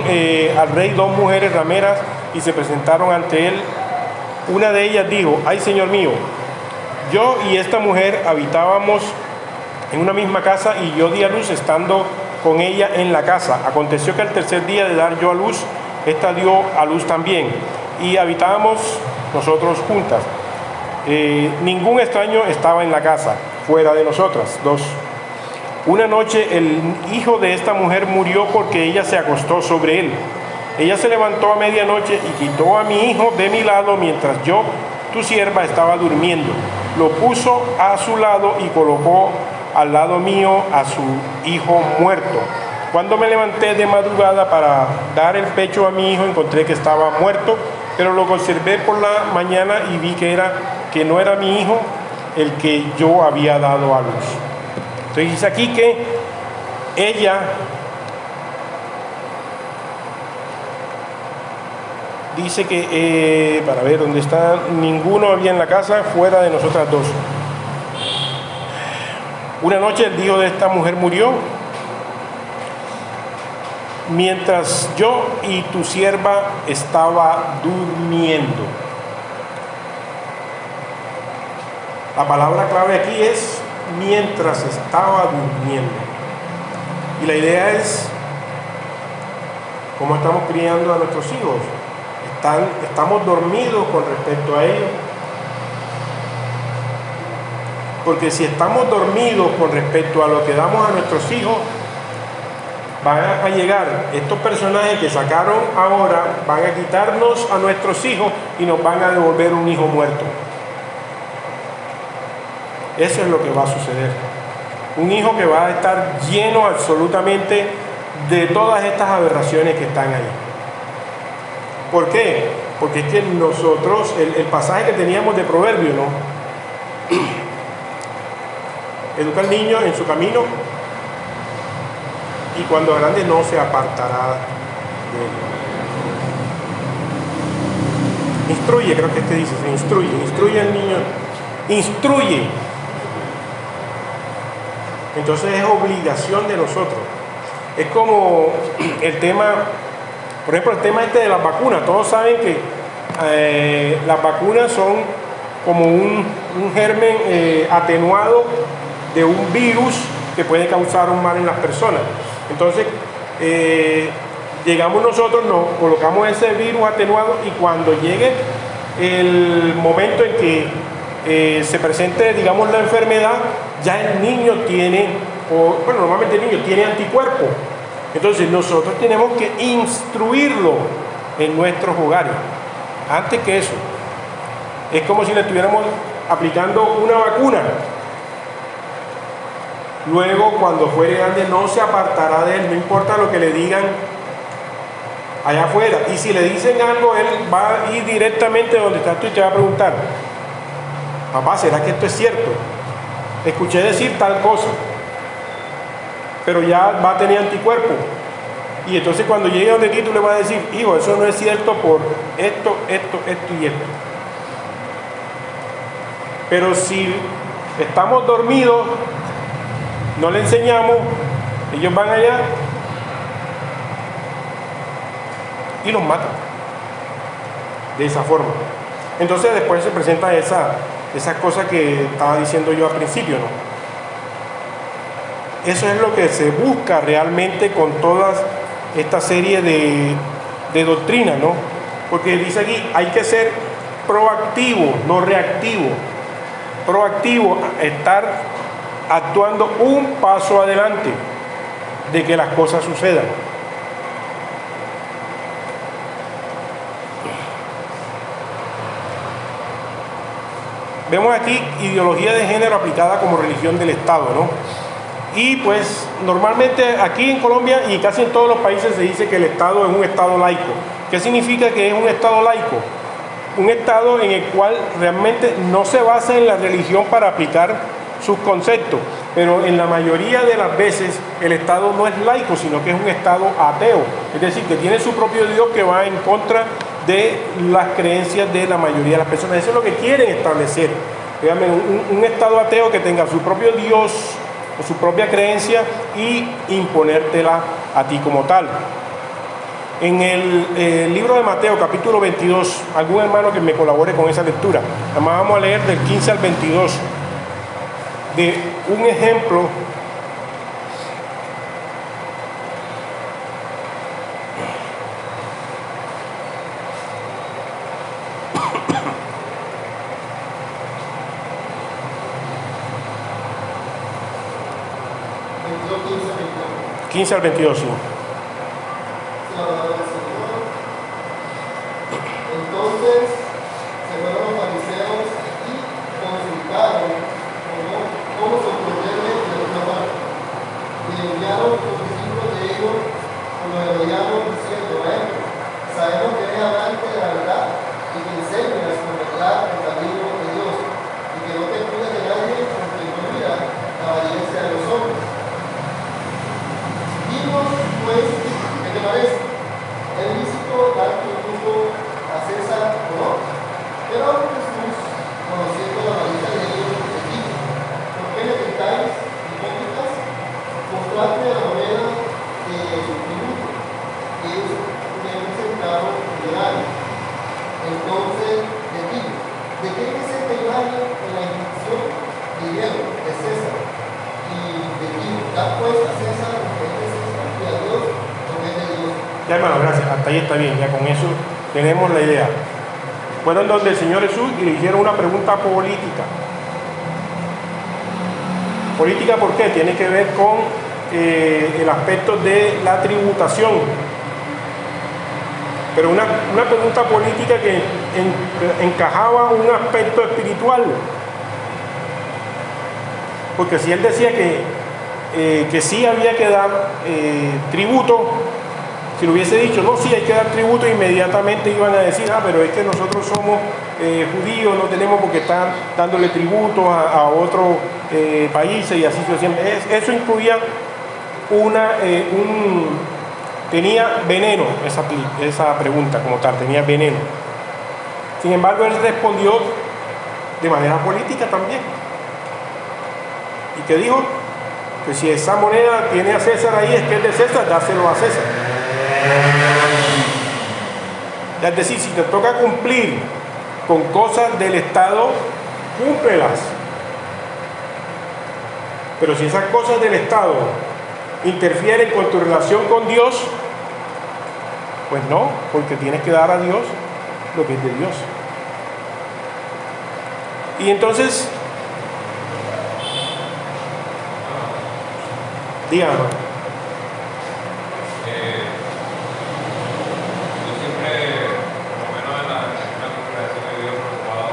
al rey 2 mujeres rameras y se presentaron ante él. Una de ellas dijo: ay, señor mío, yo y esta mujer habitábamos en una misma casa y yo di a luz estando con ella en la casa. Aconteció que al tercer día de dar yo a luz, esta dio a luz también, y habitábamos nosotros juntas. Ningún extraño estaba en la casa, fuera de nosotras dos. Una noche el hijo de esta mujer murió porque ella se acostó sobre él. Ella se levantó a medianoche y quitó a mi hijo de mi lado mientras yo, tu sierva, estaba durmiendo. Lo puso a su lado y colocó al lado mío a su hijo muerto. Cuando me levanté de madrugada para dar el pecho a mi hijo, encontré que estaba muerto, pero lo conservé por la mañana y vi que no era mi hijo el que yo había dado a luz. Entonces dice aquí que ella dice que, para ver dónde está, ninguno había en la casa fuera de nosotras dos. Una noche el hijo de esta mujer murió, mientras yo y tu sierva estaba durmiendo. La palabra clave aquí es mientras estaba durmiendo. Y la idea es cómo estamos criando a nuestros hijos. Estamos dormidos con respecto a ellos. Porque si estamos dormidos con respecto a lo que damos a nuestros hijos, van a llegar estos personajes que sacaron ahora, van a quitarnos a nuestros hijos y nos van a devolver un hijo muerto. Eso es lo que va a suceder. Un hijo que va a estar lleno absolutamente de todas estas aberraciones que están ahí. ¿Por qué? Porque es que nosotros, el pasaje que teníamos de Proverbio, ¿no? Educa al niño en su camino y cuando grande no se apartará de él. Instruye, creo que es que dice, instruye al niño, instruye. Entonces es obligación de nosotros. Es como el tema, por ejemplo, el tema este de las vacunas. Todos saben que las vacunas son como un germen atenuado de un virus que puede causar un mal en las personas. Entonces, llegamos nosotros, nos colocamos ese virus atenuado y cuando llegue el momento en que se presente, digamos, la enfermedad, ya el niño tiene, normalmente el niño tiene anticuerpos. Entonces nosotros tenemos que instruirlo en nuestros hogares. Antes que eso, Es como si le estuviéramos aplicando una vacuna. Luego, cuando fuere grande, no se apartará de él, no importa lo que le digan allá afuera. Y si le dicen algo, él va a ir directamente donde estás tú y te va a preguntar: papá, ¿será que esto es cierto? Escuché decir tal cosa, pero ya va a tener anticuerpos. Y entonces cuando llegue donde ti, tú le vas a decir: hijo, eso no es cierto por esto, esto, esto y esto. Pero si estamos dormidos, no le enseñamos, ellos van allá y los matan de esa forma. Entonces después se presenta esa cosa que estaba diciendo yo al principio, ¿no? Eso es lo que se busca realmente con todas esta serie de doctrinas, ¿no? Porque dice aquí, hay que ser proactivo, no reactivo. Proactivo, estar actuando un paso adelante de que las cosas sucedan. Vemos aquí ideología de género aplicada como religión del Estado, ¿no? Y pues normalmente aquí en Colombia y casi en todos los países se dice que el Estado es un Estado laico. ¿Qué significa que es un Estado laico? Un Estado en el cual realmente no se basa en la religión para aplicar sus conceptos, pero en la mayoría de las veces el Estado no es laico, sino que es un Estado ateo, es decir, que tiene su propio Dios que va en contra de las creencias de la mayoría de las personas. Eso es lo que quieren establecer. Dígame, un Estado ateo que tenga su propio Dios o su propia creencia y imponértela a ti como tal. En el libro de Mateo, capítulo 22, algún hermano que me colabore con esa lectura. Además vamos a leer del 15 al 22 de un ejemplo Veintidós, 15 al 22, sí. la palabra del Señor. Entonces se fueron los fariseos y consultaron cómo sorprenderle de otra parte. Y enviaron los discípulos de ellos con los herodianos diciendo: maestro, sabemos que eres amante de la verdad y que enseñas con verdad el camino de Dios y que no te cuidas de nadie porque no mira la apariencia de los hombres. Dinos pues, ¿qué te parece? ¿Es lícito dar tributo a César o no? Pero Jesús, conociendo la malicia de ellos, les dijo: ¿por qué le tentáis, hipócritas? Mostradme la moneda del tributo, que es un centavo de año. Entonces les dijo: ¿de qué presenta el año en la inscripción? Dijeron: de César. Y les dijo: da pues a César lo que es de César y a Dios lo que es de Dios. Ya, hermano, gracias. Hasta ahí está bien, ya con eso tenemos la idea. Fueron donde el Señor Jesús y le hicieron una pregunta política. ¿Política por qué? Tiene que ver con el aspecto de la tributación. Pero una pregunta política que encajaba un aspecto espiritual. Porque si él decía que sí había que dar tributo, si lo hubiese dicho, no, sí hay que dar tributo, inmediatamente iban a decir: ah, pero es que nosotros somos judíos, no tenemos por qué estar dándole tributo a otros países y así sucesivamente. Eso incluía tenía veneno esa pregunta como tal, tenía veneno. Sin embargo, él respondió de manera política también. ¿Y qué dijo? Que si esa moneda tiene a César ahí, es que es de César, dáselo a César. Es decir, si te toca cumplir con cosas del Estado, cúmplelas. Pero si esas cosas del Estado interfieren con tu relación con Dios, pues no, porque tienes que dar a Dios lo que es de Dios. Y entonces, díganos. Yo siempre, por lo menos en la congregación que yo he preocupado,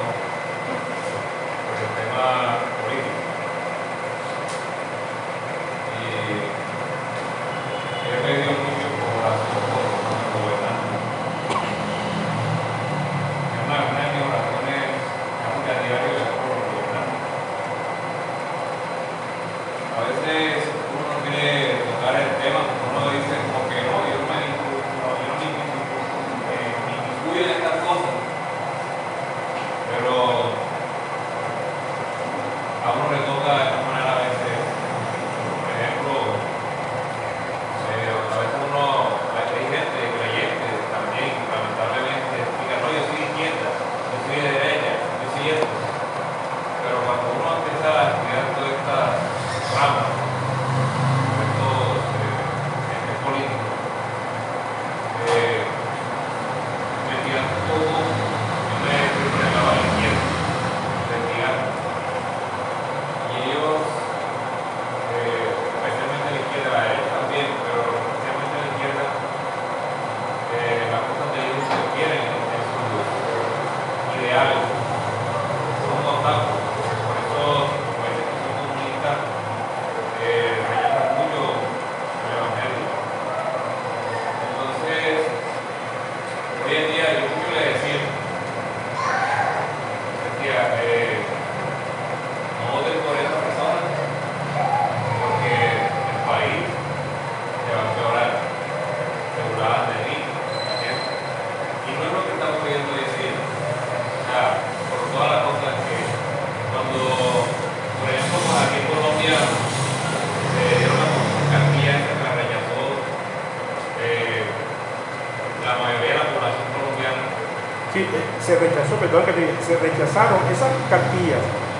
se rechazó, perdón que te diga, se rechazaron esas cartillas,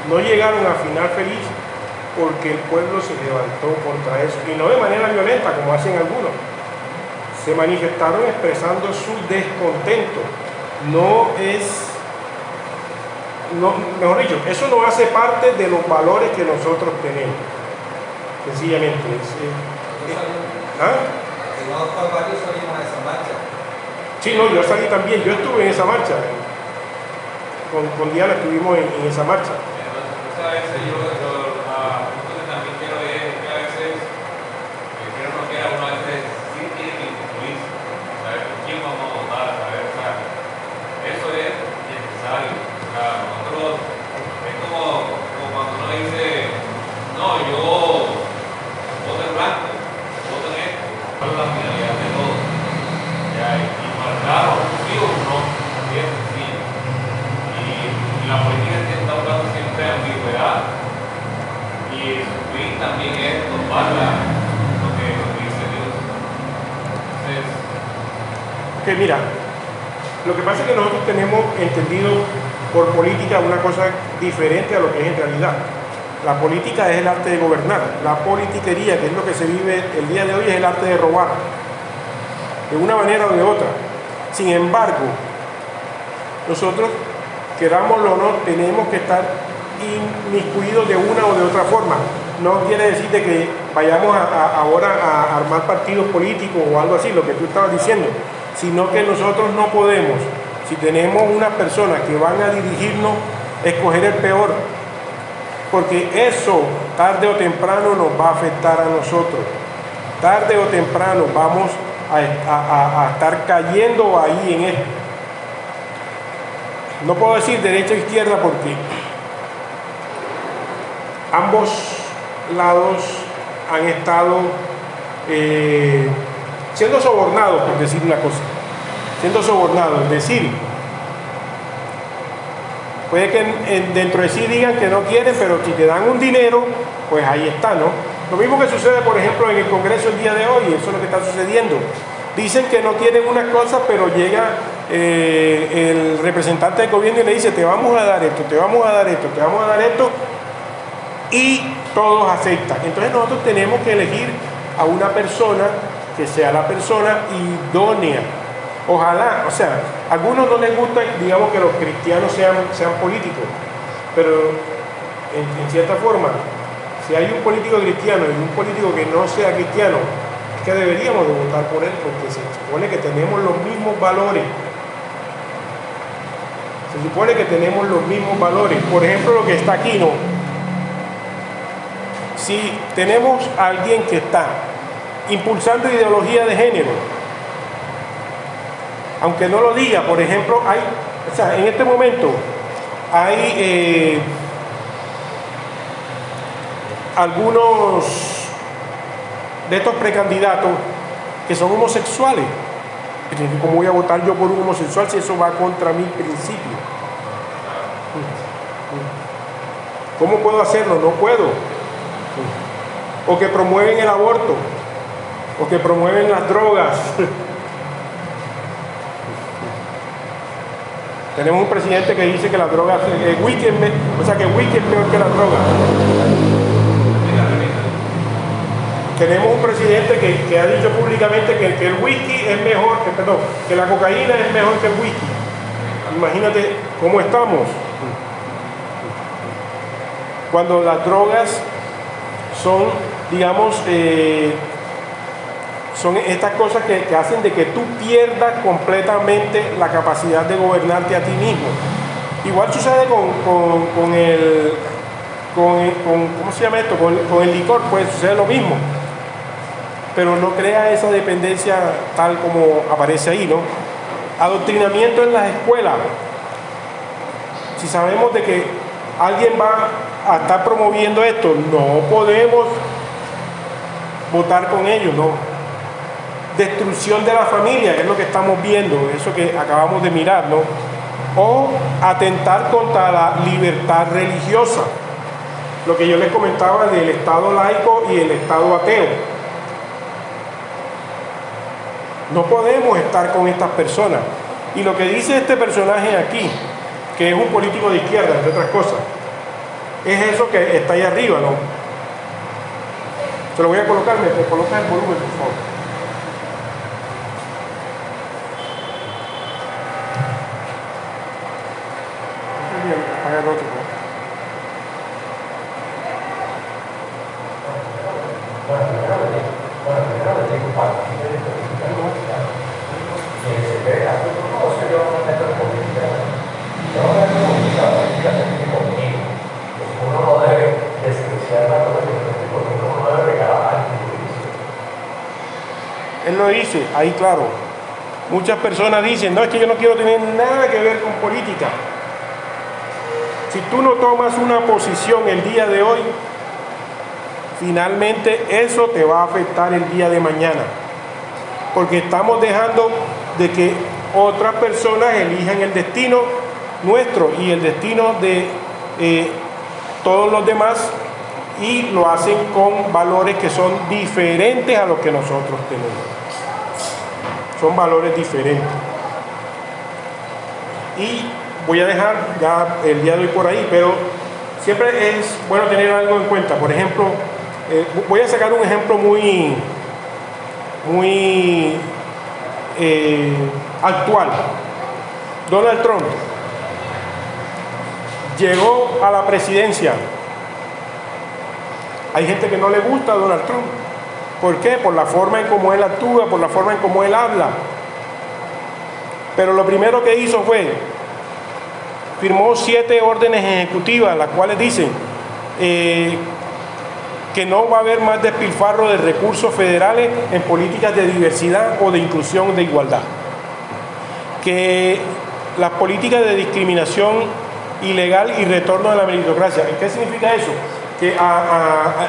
no llegaron a final feliz porque el pueblo se levantó contra eso, y no de manera violenta como hacen algunos, se manifestaron expresando su descontento. Mejor dicho, eso no hace parte de los valores que nosotros tenemos, sencillamente. Varios salimos a esa marcha. Sí, no, yo salí también, yo estuve en esa marcha, con Diana estuvimos en esa marcha. También es tomar lo que dice Dios. Entonces, Que mira, lo que pasa es que nosotros tenemos entendido por política una cosa diferente a lo que es en realidad. La política es el arte de gobernar. La politiquería, que es lo que se vive el día de hoy, es el arte de robar, de una manera o de otra. Sin embargo, nosotros, querámoslo o no, tenemos que estar inmiscuidos de una o de otra forma. No quiere decir de que vayamos ahora a armar partidos políticos o algo así, lo que tú estabas diciendo, sino que nosotros no podemos, si tenemos unas personas que van a dirigirnos, escoger el peor, porque eso tarde o temprano nos va a afectar a nosotros. Tarde o temprano vamos a estar cayendo ahí en esto. No puedo decir derecha o izquierda porque ambos lados han estado siendo sobornados, por decir una cosa, siendo sobornados, es decir, puede que dentro de sí digan que no quieren, pero si te dan un dinero, pues ahí está, ¿no? Lo mismo que sucede, por ejemplo, en el Congreso el día de hoy, eso es lo que está sucediendo. Dicen que no quieren una cosa, pero llega el representante del gobierno y le dice, te vamos a dar esto, te vamos a dar esto, te vamos a dar esto, y todos aceptan. Entonces nosotros tenemos que elegir a una persona que sea la persona idónea. Ojalá, o sea, a algunos no les gusta, digamos, que los cristianos sean políticos, pero en cierta forma, si hay un político cristiano y un político que no sea cristiano, es que deberíamos de votar por él, porque se supone que tenemos los mismos valores. Se supone que tenemos los mismos valores. Por ejemplo, lo que está aquí, ¿no? Si tenemos a alguien que está impulsando ideología de género, aunque no lo diga, por ejemplo, en este momento hay algunos de estos precandidatos que son homosexuales. ¿Cómo voy a votar yo por un homosexual si eso va contra mi principio? ¿Cómo puedo hacerlo? No puedo. O que promueven el aborto, o que promueven las drogas. Tenemos un presidente que dice que las drogas, que whisky es peor que las drogas. Tenemos un presidente que ha dicho públicamente que el whisky es mejor, que la cocaína es mejor que el whisky. Imagínate cómo estamos. Cuando las drogas son, digamos, son estas cosas que hacen de que tú pierdas completamente la capacidad de gobernarte a ti mismo. Igual sucede con ¿cómo se llama esto? Con el licor, pues sucede lo mismo. Pero no crea esa dependencia tal como aparece ahí, ¿no? Adoctrinamiento en las escuelas. Si sabemos de que alguien va a estar promoviendo esto, no podemos votar con ellos, ¿no? Destrucción de la familia, es lo que estamos viendo, eso que acabamos de mirar, ¿no? O atentar contra la libertad religiosa, lo que yo les comentaba del Estado laico y el Estado ateo. No podemos estar con estas personas. Y lo que dice este personaje aquí, que es un político de izquierda, entre otras cosas, es eso que está ahí arriba, ¿no? Se lo voy a colocar, me colocas el volumen, por favor. Apaga el otro, ¿no? Él lo dice, ahí claro. Muchas personas dicen, no, es que yo no quiero tener nada que ver con política. Si tú no tomas una posición el día de hoy, finalmente eso te va a afectar el día de mañana. Porque estamos dejando de que otras personas elijan el destino nuestro y el destino de todos los demás, y lo hacen con valores que son diferentes a los que nosotros tenemos. Son valores diferentes. Y voy a dejar ya el día de hoy por ahí, pero siempre es bueno tener algo en cuenta. Por ejemplo, voy a sacar un ejemplo muy actual. Donald Trump llegó a la presidencia. Hay gente que no le gusta a Donald Trump. ¿Por qué? Por la forma en cómo él actúa, por la forma en cómo él habla. Pero lo primero que hizo fue, firmó 7 órdenes ejecutivas, las cuales dicen que no va a haber más despilfarro de recursos federales en políticas de diversidad o de inclusión o de igualdad. Que las políticas de discriminación ilegal y retorno de la meritocracia. ¿Qué significa eso? Que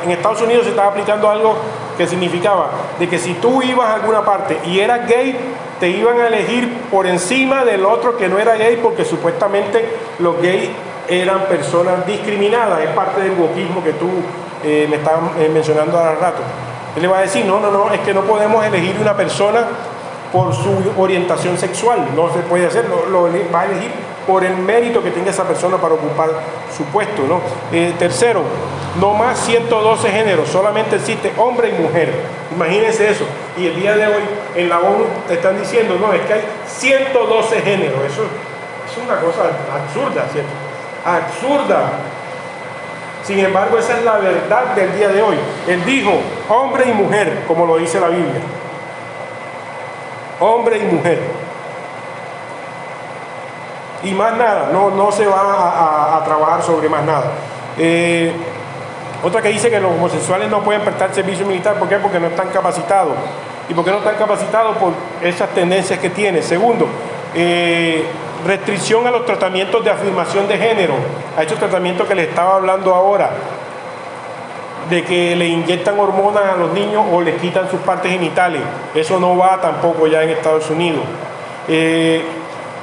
en Estados Unidos se estaba aplicando algo que significaba de que si tú ibas a alguna parte y eras gay, te iban a elegir por encima del otro que no era gay, porque supuestamente los gays eran personas discriminadas. Es parte del wokismo que tú me estabas mencionando hace rato. Él le va a decir, no, es que no podemos elegir una persona por su orientación sexual, no se puede hacer, lo va a elegir por el mérito que tenga esa persona para ocupar su puesto, ¿no? Tercero, no más 112 géneros, solamente existe hombre y mujer. Imagínense eso. Y el día de hoy en la ONU te están diciendo, no, es que hay 112 géneros. Eso es una cosa absurda, ¿cierto? Absurda. Sin embargo, esa es la verdad del día de hoy. Él dijo hombre y mujer, como lo dice la Biblia. Hombre y mujer. Y más nada, no se va a trabajar sobre más nada. Otra que dice que los homosexuales no pueden prestar servicio militar. ¿Por qué? Porque no están capacitados. ¿Y por qué no están capacitados? Por esas tendencias que tiene. Segundo, restricción a los tratamientos de afirmación de género, a estos tratamientos que les estaba hablando ahora, de que le inyectan hormonas a los niños o les quitan sus partes genitales. Eso no va tampoco ya en Estados Unidos.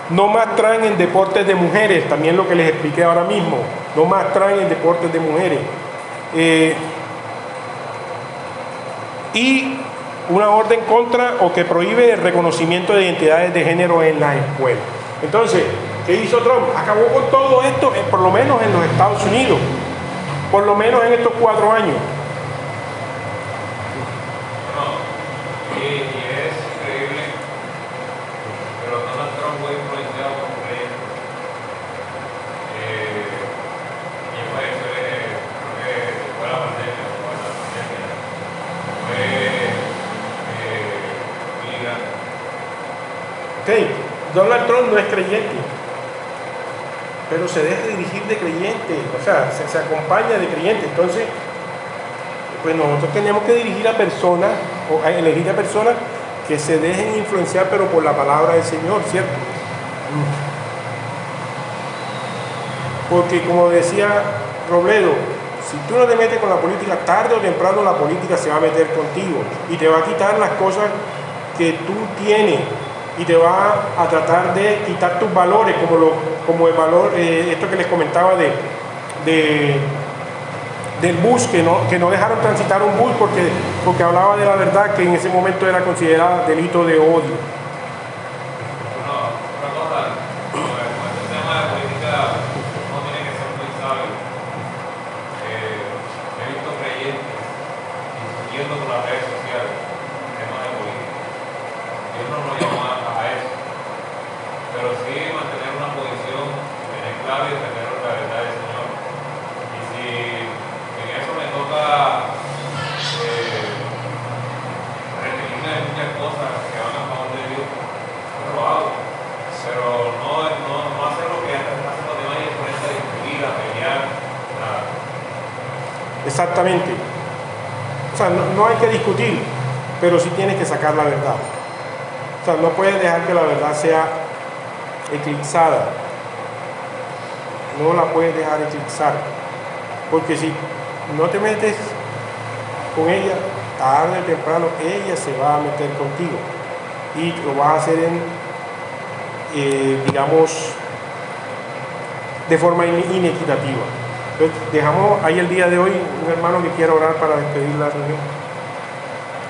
No más traen en deportes de mujeres, también lo que les expliqué ahora mismo. No más traen en deportes de mujeres. Y una orden contra o que prohíbe el reconocimiento de identidades de género en las escuelas. Entonces, ¿qué hizo Trump? Acabó con todo esto, por lo menos en los Estados Unidos, por lo menos en estos 4 años. Y es increíble, pero Donald Trump fue influenciado por un creyente. Y fue, creo que fue la pandemia, fue migrante. Ok, Donald Trump no es creyente, pero se deja dirigir de creyente, o sea, se acompaña de creyente. Entonces, pues nosotros tenemos que dirigir a personas, o a elegir a personas que se dejen influenciar, pero por la palabra del Señor, ¿cierto? Porque como decía Robledo, si tú no te metes con la política, tarde o temprano la política se va a meter contigo y te va a quitar las cosas que tú tienes y te va a tratar de quitar tus valores, como el valor, esto que les comentaba del bus, que no dejaron transitar un bus porque hablaba de la verdad, que en ese momento era considerada delito de odio. Una discutiendo por las redes sociales temas de política. Dios no nos llamó a eso, pero sí mantener una posición, tener claro y defender la verdad del Señor. Y si en eso me toca repetirme de muchas cosas que van a favor de Dios, yo lo hago, pero no hacer lo que hacen los demás y ponerse a discutir, a pelear, nada. Exactamente. O sea, no hay que discutir, pero sí tienes que sacar la verdad. O sea, no puedes dejar que la verdad sea eclipsada. No la puedes dejar eclipsar. Porque si no te metes con ella, tarde o temprano, ella se va a meter contigo. Y lo vas a hacer digamos, de forma inequitativa. Entonces, dejamos ahí el día de hoy un hermano que quiera orar para despedir la reunión.